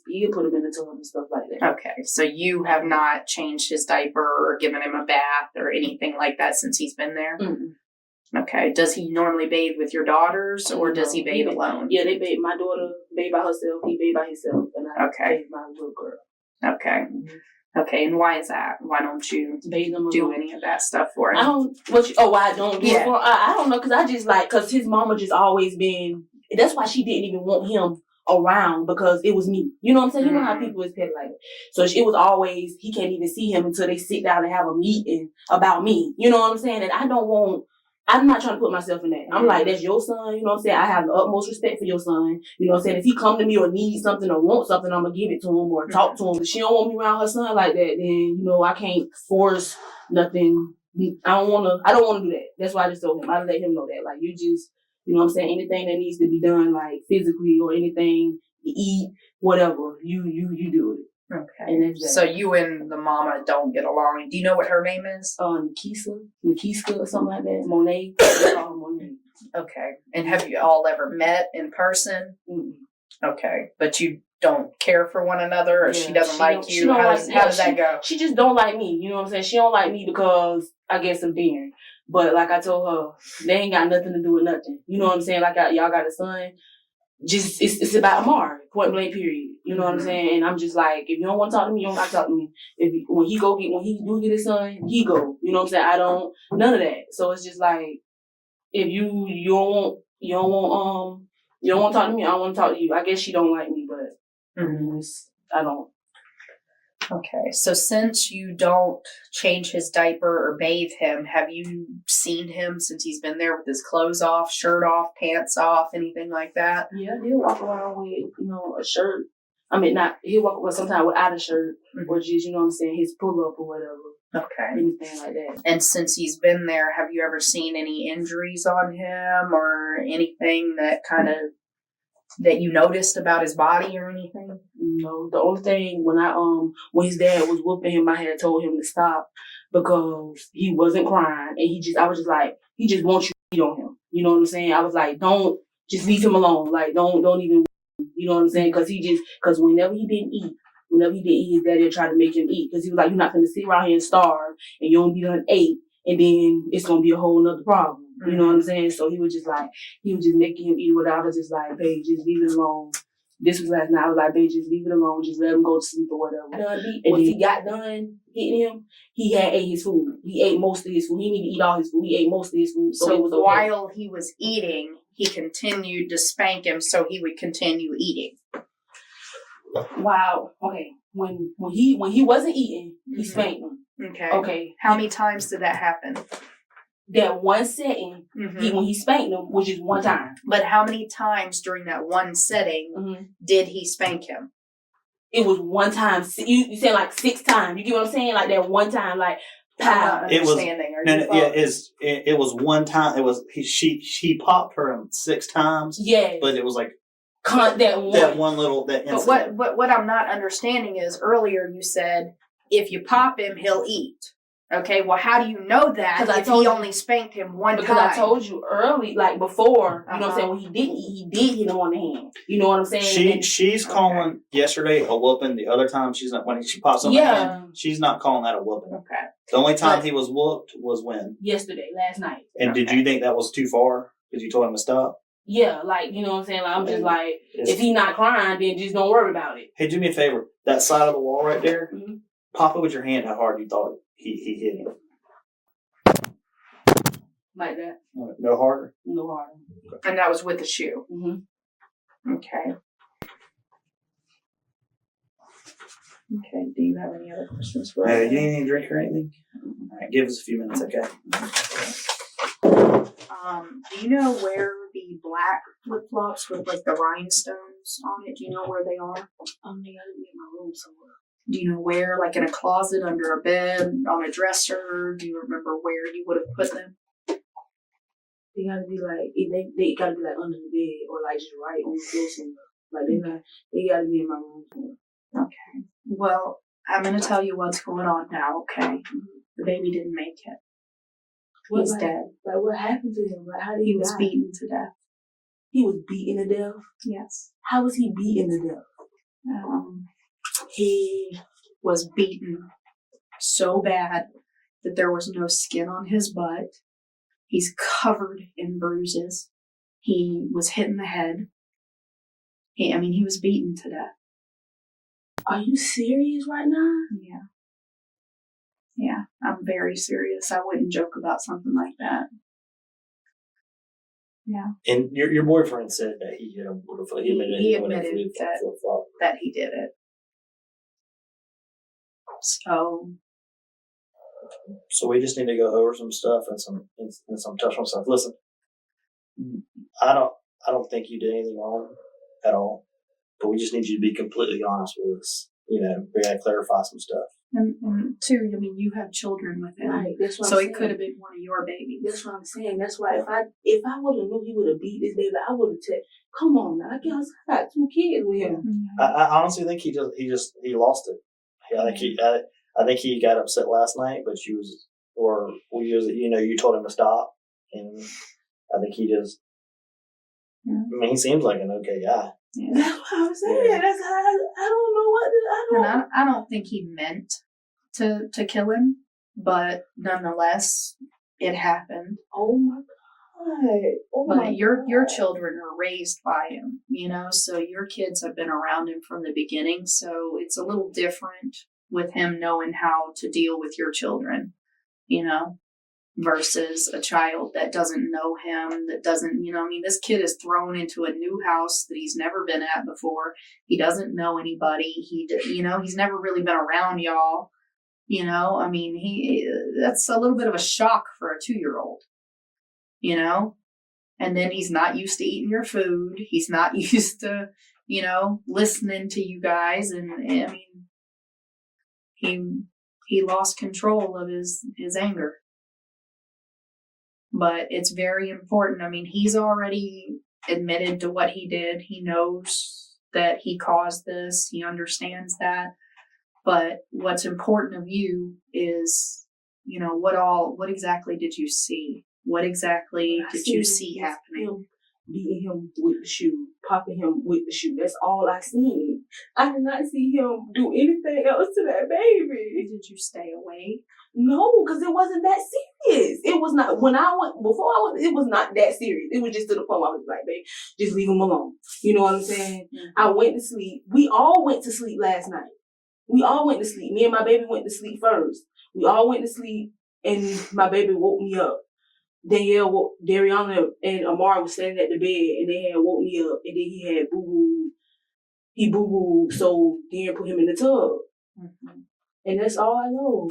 [SPEAKER 13] he'll put him in the tub and stuff like that.
[SPEAKER 17] Okay, so you have not changed his diaper or given him a bath or anything like that since he's been there? Okay, does he normally bathe with your daughters, or does he bathe alone?
[SPEAKER 13] Yeah, they bathe. My daughter bathe by herself, he bathe by himself, and I bathe my little girl.
[SPEAKER 17] Okay. Okay, and why is that? Why don't you do any of that stuff for him?
[SPEAKER 13] I don't. Why I don't do it for him? I don't know, because his mama just always been. That's why she didn't even want him around because it was me. You know what I'm saying? You know how people is petty like that. So it was always, he can't even see him until they sit down and have a meeting about me. You know what I'm saying? And I'm not trying to put myself in that. I'm like, that's your son. You know what I'm saying? I have the utmost respect for your son. You know what I'm saying? If he come to me or needs something or wants something, I'm going to give it to him or talk to him. If she don't want me around her son like that, then, you know, I can't force nothing. I don't want to do that. That's why I just told him. I let him know that. Like, you just, you know what I'm saying? Anything that needs to be done, like physically or anything to eat, whatever, you do it.
[SPEAKER 17] Okay.
[SPEAKER 13] And that's that.
[SPEAKER 17] So you and the mama don't get along. Do you know what her name is?
[SPEAKER 13] Nikisa or something like that. Monet. They call her Monet.
[SPEAKER 17] Okay. And have you all ever met in person? Okay. But you don't care for one another, or she doesn't like you? How does that go?
[SPEAKER 13] She just don't like me. You know what I'm saying? She don't like me because I guess of Darren. But like I told her, they ain't got nothing to do with nothing. You know what I'm saying? Like y'all got a son. Just it's about Amari, point blank, period. You know what I'm saying? And I'm just like, if you don't want to talk to me, you don't got to talk to me. When he do get his son, he go. You know what I'm saying? I don't none of that. So it's just like, if you don't want to talk to me, I don't want to talk to you. I guess she don't like me, but I don't.
[SPEAKER 17] Okay, so since you don't change his diaper or bathe him, have you seen him since he's been there with his clothes off, shirt off, pants off, anything like that?
[SPEAKER 13] Yeah, he'll walk around with, you know, a shirt. I mean, he'll walk around sometimes without a shirt, or just, you know what I'm saying, his pull-up or whatever.
[SPEAKER 17] Okay.
[SPEAKER 13] Anything like that.
[SPEAKER 17] And since he's been there, have you ever seen any injuries on him or anything that that you noticed about his body or anything?
[SPEAKER 13] No, the only thing when his dad was whooping him, I had told him to stop because he wasn't crying, and I was just like, he just wants you to beat on him. You know what I'm saying? I was like, don't, just leave him alone. Like, don't even, you know what I'm saying? Because whenever he didn't eat, his daddy would try to make him eat, because he was like, you're not going to sit around here and starve, and you don't be done ate, and then it's going to be a whole nother problem. You know what I'm saying? So he was just making him eat whatever. I was just like, babe, just leave it alone. This was last night. I was like, babe, just leave it alone. Just let him go to sleep or whatever. And once he got done hitting him, he had ate his food. He ate most of his food. He didn't even eat all his food. He ate most of his food. So it was okay.
[SPEAKER 17] While he was eating, he continued to spank him so he would continue eating.
[SPEAKER 13] Wow. Okay. When he wasn't eating, he spanked him.
[SPEAKER 17] Okay.
[SPEAKER 13] Okay.
[SPEAKER 17] How many times did that happen?
[SPEAKER 13] That one setting, when he spanked him, was just one time.
[SPEAKER 17] But how many times during that one setting did he spank him?
[SPEAKER 13] It was one time. You said like 6 times. You get what I'm saying? Like that one time, like pow.
[SPEAKER 18] It was one time. It was she popped her 6 times.
[SPEAKER 13] Yeah.
[SPEAKER 18] But it was like
[SPEAKER 13] that
[SPEAKER 18] incident.
[SPEAKER 17] But what I'm not understanding is, earlier you said if you pop him, he'll eat. Okay, well, how do you know that if he only spanked him one time?
[SPEAKER 13] Because I told you early, like before, you know what I'm saying, when he didn't eat, he did hit him on the hand. You know what I'm saying?
[SPEAKER 18] She's calling yesterday a whooping. The other time she's not, when she pops on the hand, she's not calling that a whooping.
[SPEAKER 13] Okay.
[SPEAKER 18] The only time he was whooped was when?
[SPEAKER 13] Yesterday, last night.
[SPEAKER 18] And did you think that was too far? Because you told him to stop?
[SPEAKER 13] Yeah, like, you know what I'm saying? Like, I'm just like, if he's not crying, then just don't worry about it.
[SPEAKER 18] Hey, do me a favor. That side of the wall right there, pop it with your hand how hard you thought he hit him.
[SPEAKER 13] Like that.
[SPEAKER 18] No harder?
[SPEAKER 13] No harder.
[SPEAKER 17] And that was with the shoe? Okay. Okay, do you have any other questions for us?
[SPEAKER 18] You need any drink or anything? All right, give us a few minutes, okay?
[SPEAKER 17] Do you know where the black flip-flops with like the rhinestones on it, do you know where they are?
[SPEAKER 13] They gotta be in my room somewhere.
[SPEAKER 17] Do you know where? Like in a closet, under a bed, on a dresser? Do you remember where you would have put them?
[SPEAKER 13] They gotta be like, they gotta be like under the bed or like just right on the floor somewhere. Like they gotta be in my room somewhere.
[SPEAKER 17] Okay. Well, I'm gonna tell you what's going on now, okay? The baby didn't make it. He's dead.
[SPEAKER 13] Like what happened to him? Like how did
[SPEAKER 17] he was beaten to death.
[SPEAKER 13] He was beaten to death?
[SPEAKER 17] Yes.
[SPEAKER 13] How was he beaten to death?
[SPEAKER 17] He was beaten so bad that there was no skin on his butt. He's covered in bruises. He was hit in the head. He was beaten to death.
[SPEAKER 13] Are you serious right now?
[SPEAKER 17] Yeah. Yeah, I'm very serious. I wouldn't joke about something like that. Yeah.
[SPEAKER 18] And your boyfriend said that he hit him with a flip.
[SPEAKER 17] He admitted that he did it.
[SPEAKER 18] So we just need to go over some stuff and some touch on stuff. Listen, I don't think you did anything wrong at all, but we just need you to be completely honest with us. We gotta clarify some stuff.
[SPEAKER 17] And two, I mean, you have children with him,
[SPEAKER 13] Right, that's what
[SPEAKER 17] so
[SPEAKER 13] I'm
[SPEAKER 17] it
[SPEAKER 13] saying.
[SPEAKER 17] could have been one of your babies.
[SPEAKER 13] That's what I'm saying. That's why if I would have knew he would have beat this baby, I would have said, "Come on now, I got 2 kids with him."
[SPEAKER 18] I honestly think he lost it. I think he got upset last night, but you told him to stop, and I think he just. I mean, he seems like an okay guy.
[SPEAKER 17] Yeah.
[SPEAKER 13] That's what I'm saying. Yeah. That's how I don't know what
[SPEAKER 17] I don't think he meant to kill him, but nonetheless, it happened.
[SPEAKER 13] Oh my God!
[SPEAKER 17] But your children are raised by him, so your kids have been around him from the beginning. So it's a little different with him knowing how to deal with your children, versus a child that doesn't know him, that doesn't, this kid is thrown into a new house that he's never been at before. He doesn't know anybody. He's never really been around y'all. That's a little bit of a shock for a 2-year-old, and then he's not used to eating your food. He's not used to, listening to you guys. And I mean, he lost control of his anger. But it's very important. I mean, he's already admitted to what he did. He knows that he caused this. He understands that. But what's important of you is, what exactly did you see? What exactly did you see happening?
[SPEAKER 13] Beating him with the shoe, popping him with the shoe. That's all I seen. I did not see him do anything else to that baby.
[SPEAKER 17] Did you stay away?
[SPEAKER 13] No, because it wasn't that serious. It was not. It was not that serious. It was just to the point where I was like, babe, just leave him alone. You know what I'm saying? Mm-hmm. I went to sleep. We all went to sleep last night. We all went to sleep. Me and my baby went to sleep first. We all went to sleep, and my baby woke me up. Danielle, Dariana, and Amari was standing at the bed, and they had woke me up, and then he had boo-booed. He boo-booed, so Darren put him in the tub. Mm-hmm. And that's all I know.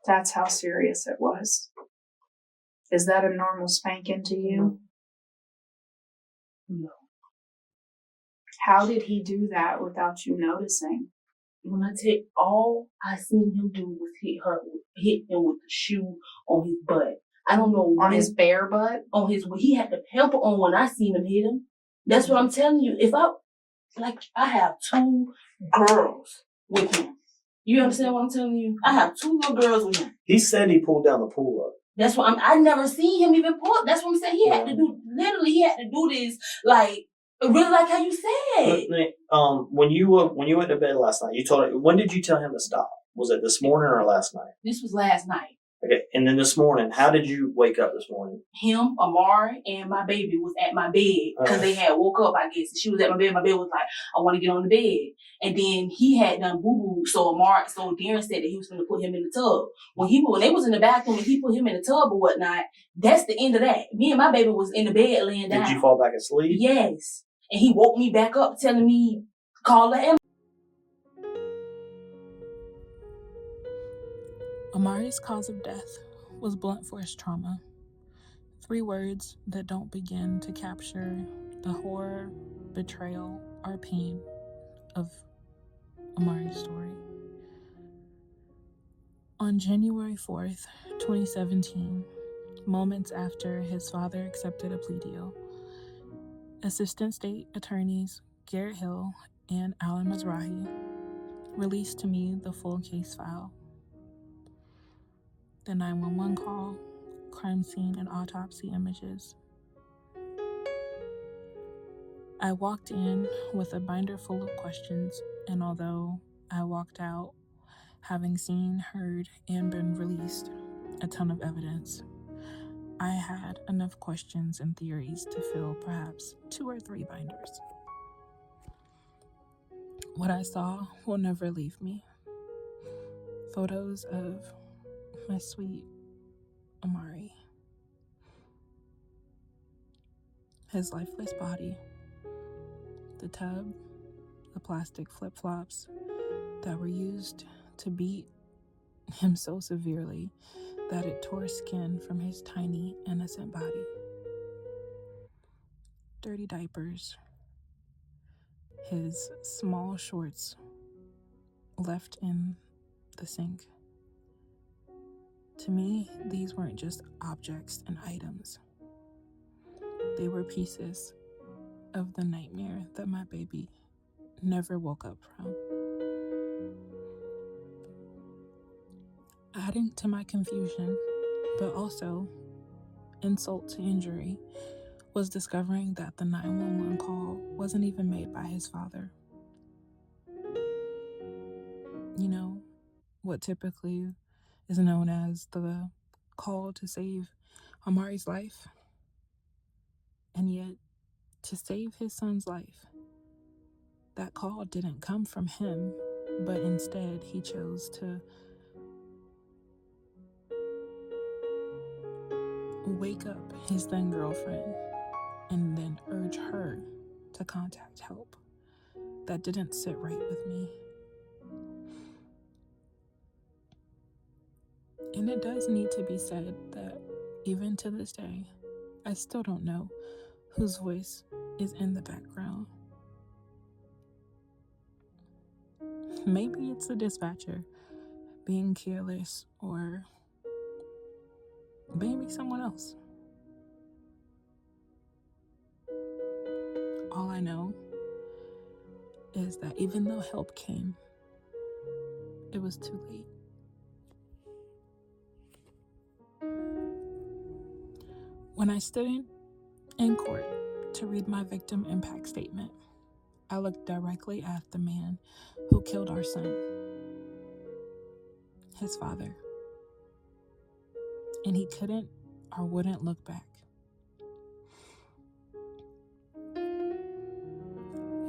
[SPEAKER 17] That's how serious it was. Is that a normal spanking to you?
[SPEAKER 13] No.
[SPEAKER 17] How did he do that without you noticing?
[SPEAKER 13] When I take all I seen him do was hit him with the shoe on his butt. I don't know
[SPEAKER 17] on his bare butt.
[SPEAKER 13] He had the pamper on when I seen him hit him. That's what I'm telling you. I have 2 girls with him. You understand what I'm telling you? I have 2 little girls with him.
[SPEAKER 18] He said he pulled down the pull up.
[SPEAKER 13] That's what I never seen him even pull. That's what I'm saying. He had to do this really like how you said.
[SPEAKER 18] When you went to bed last night, when did you tell him to stop? Was it this morning or last night?
[SPEAKER 13] This was last night.
[SPEAKER 18] Okay, and then this morning, how did you wake up this morning?
[SPEAKER 13] Him, Amari, and my baby was at my bed because they had woke up, I guess. She was at my bed. My baby was like, I want to get on the bed. And then he had done boo-boo, so Darren said that he was going to put him in the tub. When they was in the bathroom and he put him in the tub or whatnot, that's the end of that. Me and my baby was in the bed laying down.
[SPEAKER 18] Did you fall back asleep?
[SPEAKER 13] Yes. And he woke me back up telling me, call the ambulance.
[SPEAKER 2] Amari's cause of death was blunt force trauma. 3 words that don't begin to capture the horror, betrayal, or pain of Amari's story. On January 4th, 2017, moments after his father accepted a plea deal, Assistant State Attorneys Garrett Hill and Alan Mizrahi released to me the full case file. The 911 call, crime scene and autopsy images. I walked in with a binder full of questions, and although I walked out having seen, heard, and been released a ton of evidence, I had enough questions and theories to fill perhaps 2 or 3 binders. What I saw will never leave me. Photos of my sweet Amari. His lifeless body, the tub, the plastic flip-flops that were used to beat him so severely that it tore skin from his tiny, innocent body. Dirty diapers, his small shorts left in the sink. To me, these weren't just objects and items. They were pieces of the nightmare that my baby never woke up from. Adding to my confusion, but also insult to injury, was discovering that the 911 call wasn't even made by his father. You know, what typically is known as the call to save Amari's life. And yet, to save his son's life, that call didn't come from him, but instead he chose to wake up his then girlfriend and then urge her to contact help. That didn't sit right with me. And it does need to be said that even to this day, I still don't know whose voice is in the background. Maybe it's the dispatcher being careless, or maybe someone else. All I know is that even though help came, it was too late. When I stood in court to read my victim impact statement, I looked directly at the man who killed our son, his father, and he couldn't or wouldn't look back.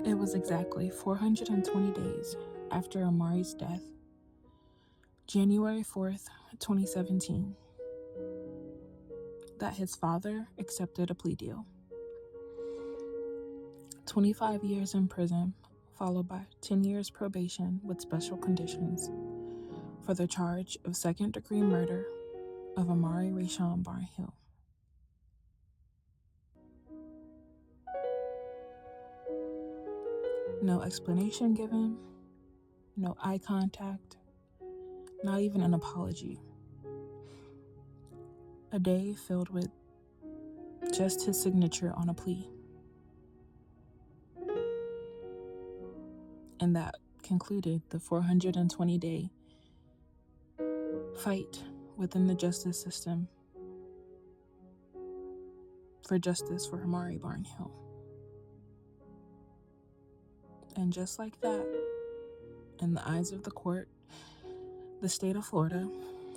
[SPEAKER 2] It was exactly 420 days after Amari's death, January 4th, 2017, that his father accepted a plea deal. 25 years in prison, followed by 10 years probation with special conditions for the charge of second-degree murder of Amari R Barnhill. No explanation given, no eye contact, not even an apology. A day filled with just his signature on a plea. And that concluded the 420-day fight within the justice system for justice for Amari Barnhill. And just like that, in the eyes of the court, the state of Florida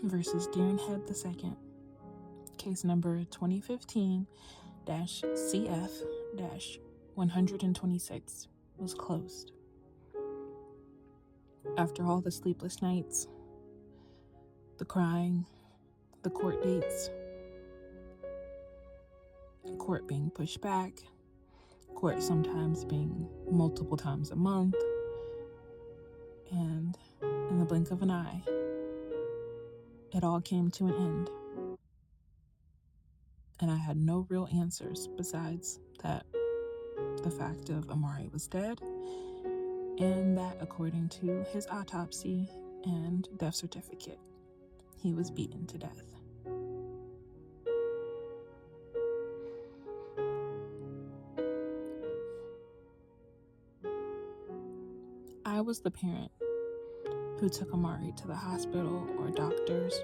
[SPEAKER 2] versus Deering Head II, case number 2015-CF-126, was closed. After all the sleepless nights, the crying, the court dates, court being pushed back, court sometimes being multiple times a month, and in the blink of an eye, it all came to an end. And I had no real answers besides that the fact of Amari was dead, and that according to his autopsy and death certificate, he was beaten to death. I was the parent who took Amari to the hospital or doctors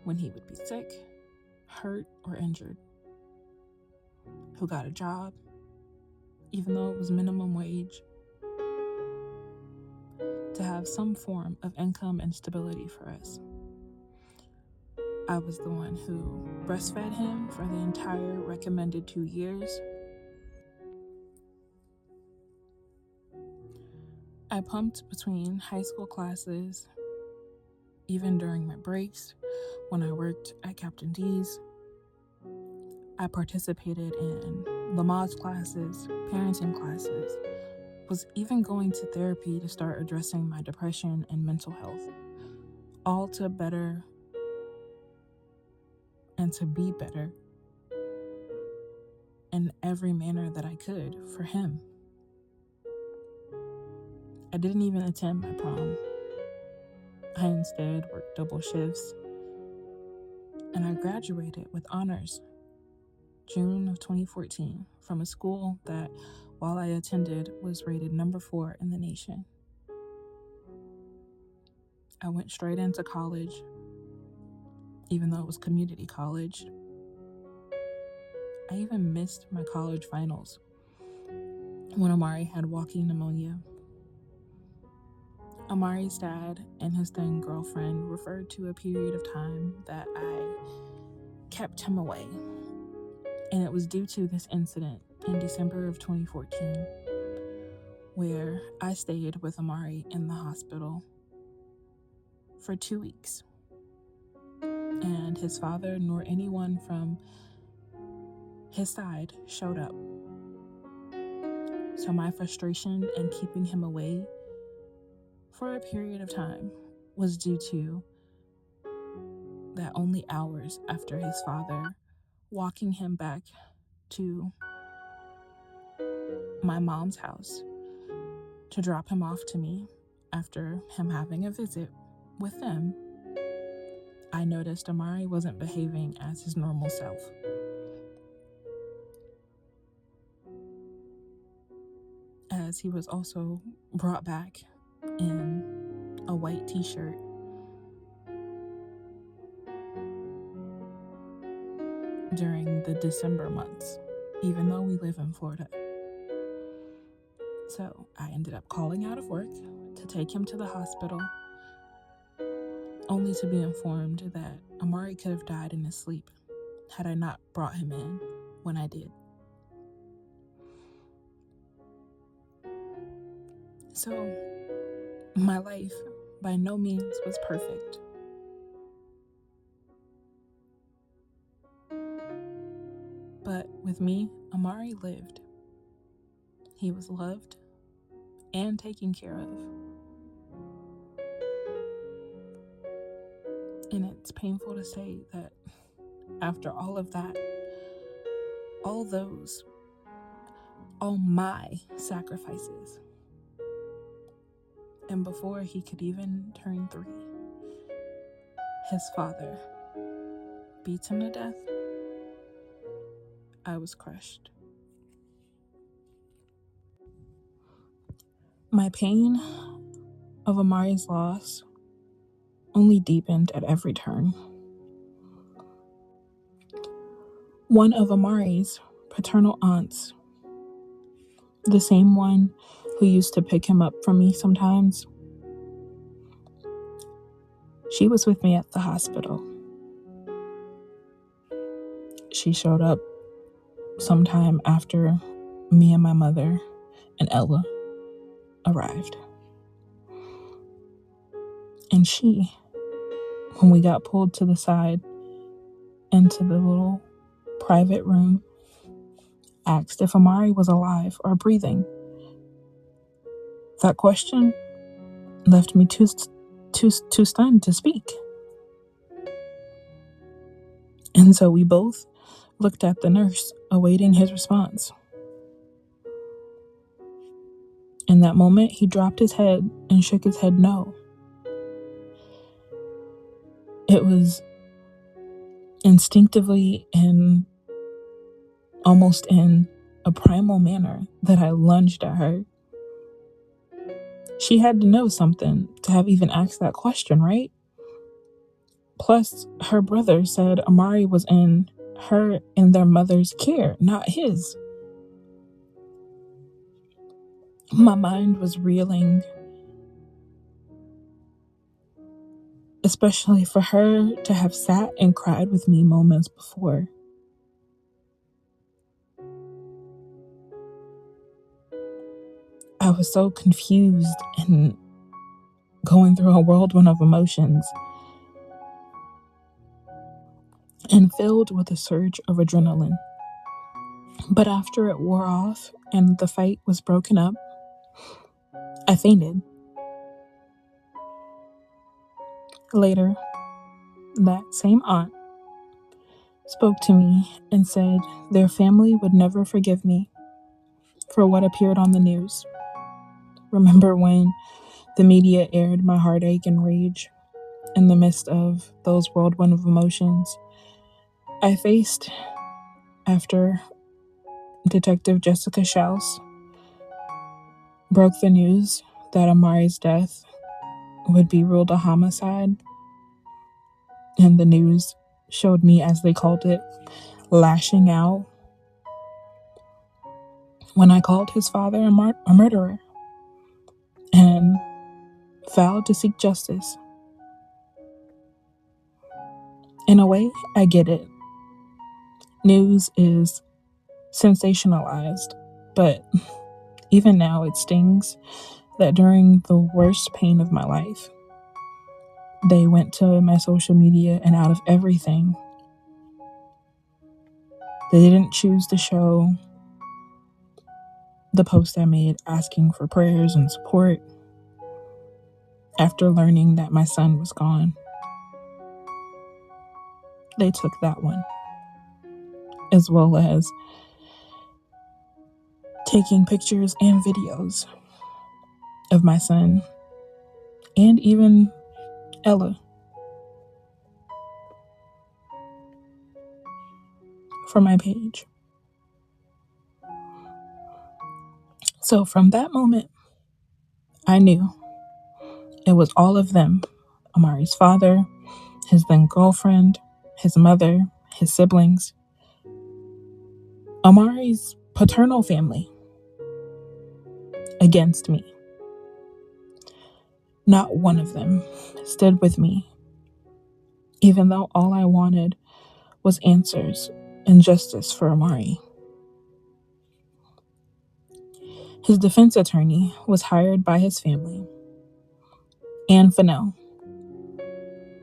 [SPEAKER 2] when he would be sick, hurt, or injured. Who got a job, even though it was minimum wage, to have some form of income and stability for us. I was the one who breastfed him for the entire recommended 2 years. I pumped between high school classes, even during my breaks, when I worked at Captain D's. I participated in Lamaze classes, parenting classes, was even going to therapy to start addressing my depression and mental health, all to better and to be better in every manner that I could for him. I didn't even attend my prom. I instead worked double shifts, and I graduated with honors June of 2014 from a school that, while I attended, was rated number 4 in the nation. I went straight into college, even though it was community college. I even missed my college finals when Amari had walking pneumonia. Amari's dad and his then girlfriend referred to a period of time that I kept him away, and it was due to this incident in December of 2014, where I stayed with Amari in the hospital for 2 weeks, and his father nor anyone from his side showed up. So my frustration in keeping him away for a period of time was due to that only hours after his father walking him back to my mom's house to drop him off to me after him having a visit with them, I noticed Amari wasn't behaving as his normal self. As he was also brought back in a white t-shirt during the December months, even though we live in Florida. So I ended up calling out of work to take him to the hospital, only to be informed that Amari could have died in his sleep had I not brought him in when I did. So my life by no means was perfect. But with me, Amari lived. He was loved and taken care of. And it's painful to say that after all of that, all my sacrifices, and before he could even turn 3, his father beats him to death. I was crushed. My pain of Amari's loss only deepened at every turn. One of Amari's paternal aunts, the same one who used to pick him up from me sometimes, she was with me at the hospital. She showed up sometime after me and my mother and Ella arrived. And she, when we got pulled to the side into the little private room, asked if Amari was alive or breathing. That question left me too stunned to speak. And so we both looked at the nurse, awaiting his response. In that moment, he dropped his head and shook his head no. It was instinctively and almost in a primal manner that I lunged at her. She had to know something to have even asked that question, right? Plus, her brother said Amari was in her and their mother's care, not his. My mind was reeling, especially for her to have sat and cried with me moments before. I was so confused and going through a whirlwind of emotions. filled with a surge of adrenaline. But after it wore off and the fight was broken up, I fainted. Later, that same aunt spoke to me and said their family would never forgive me for what appeared on the news. Remember when the media aired my heartache and rage in the midst of those whirlwind of emotions I faced after Detective Jessica Schaus broke the news that Amari's death would be ruled a homicide, and the news showed me, as they called it, lashing out when I called his father a murderer and vowed to seek justice. In a way, I get it. News is sensationalized, but even now it stings that during the worst pain of my life, they went to my social media and out of everything, they didn't choose to show the post I made asking for prayers and support after learning that my son was gone. They took that one, as well as taking pictures and videos of my son and even Ella for my page. So from that moment, I knew it was all of them. Amari's father, his then girlfriend, his mother, his siblings, Amari's paternal family against me. Not one of them stood with me, even though all I wanted was answers and justice for Amari. His defense attorney was hired by his family, Anne Fennell.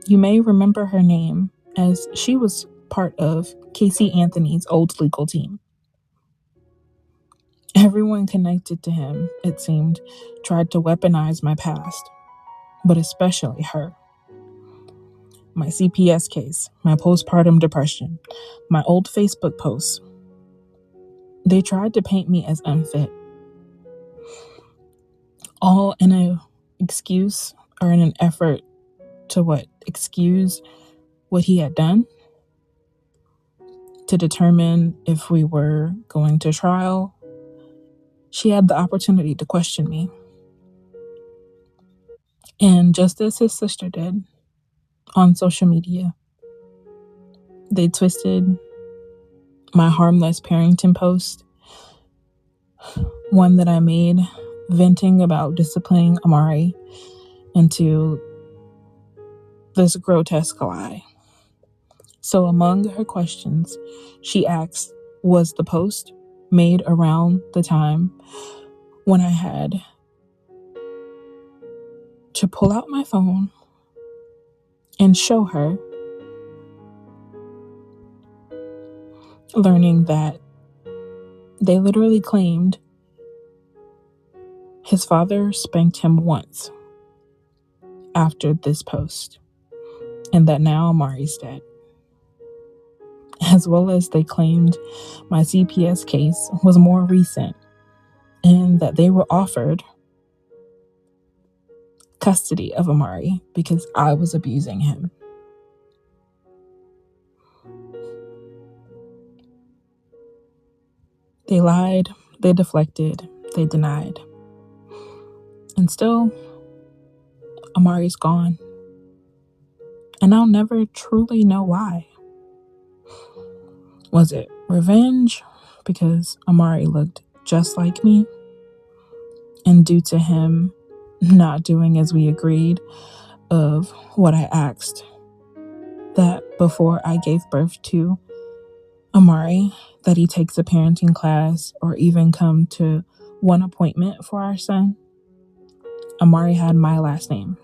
[SPEAKER 2] You may remember her name as she was part of Casey Anthony's old legal team. Everyone connected to him, it seemed, tried to weaponize my past, but especially her. My CPS case, my postpartum depression, my old Facebook posts. They tried to paint me as unfit. All in an excuse or in an effort to excuse what he had done, to determine if we were going to trial. She had the opportunity to question me. And just as his sister did on social media, they twisted my harmless Parrington post, one that I made venting about disciplining Amari, into this grotesque lie. So among her questions, she asked, was the post made around the time when I had to pull out my phone and show her, learning that they literally claimed his father spanked him once after this post, and that now Amari's dead. As well as they claimed my CPS case was more recent and that they were offered custody of Amari because I was abusing him. They lied, they deflected, they denied. And still, Amari's gone. And I'll never truly know why. Was it revenge because Amari looked just like me? And due to him not doing as we agreed of what I asked, that before I gave birth to Amari, that he takes a parenting class or even come to one appointment for our son, Amari had my last name.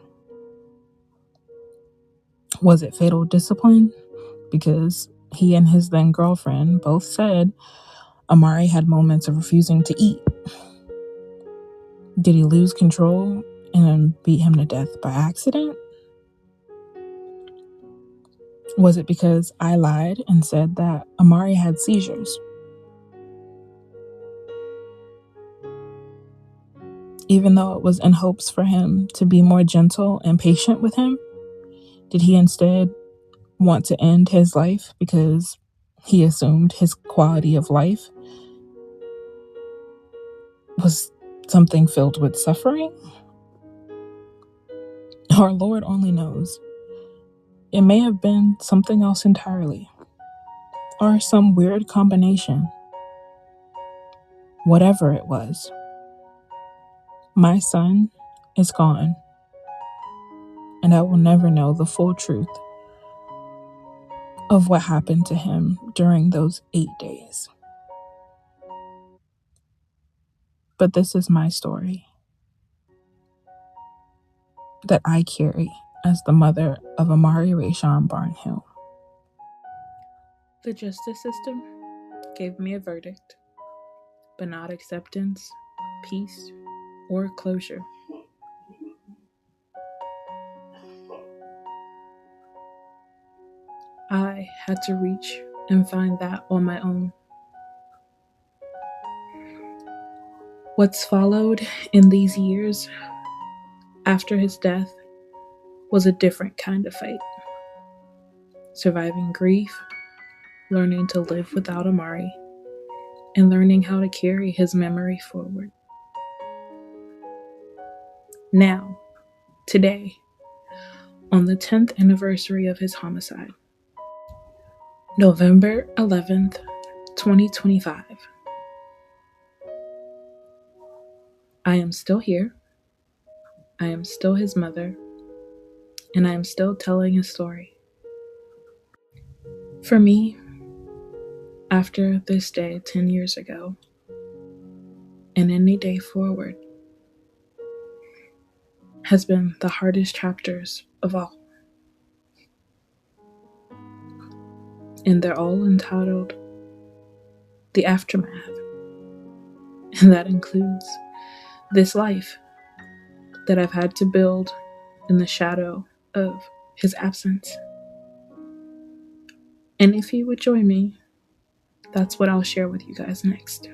[SPEAKER 2] Was it fatal discipline? Because he and his then girlfriend both said Amari had moments of refusing to eat. Did he lose control and beat him to death by accident? Was it because I lied and said that Amari had seizures? Even though it was in hopes for him to be more gentle and patient with him, did he instead want to end his life because he assumed his quality of life was something filled with suffering? Our Lord only knows. It may have been something else entirely, or some weird combination. Whatever it was, my son is gone, and I will never know the full truth of what happened to him during those 8 days. But this is my story that I carry as the mother of Amari R Barnhill. The justice system gave me a verdict, but not acceptance, peace, or closure. I had to reach and find that on my own. What's followed in these years after his death was a different kind of fight. Surviving grief, learning to live without Amari, and learning how to carry his memory forward. Now, today, on the 10th anniversary of his homicide, November 11th, 2025, I am still here, I am still his mother, and I am still telling his story. For me, after this day 10 years ago, and any day forward, has been the hardest chapters of all. And they're all entitled The Aftermath. And that includes this life that I've had to build in the shadow of his absence. And if you would join me, that's what I'll share with you guys next.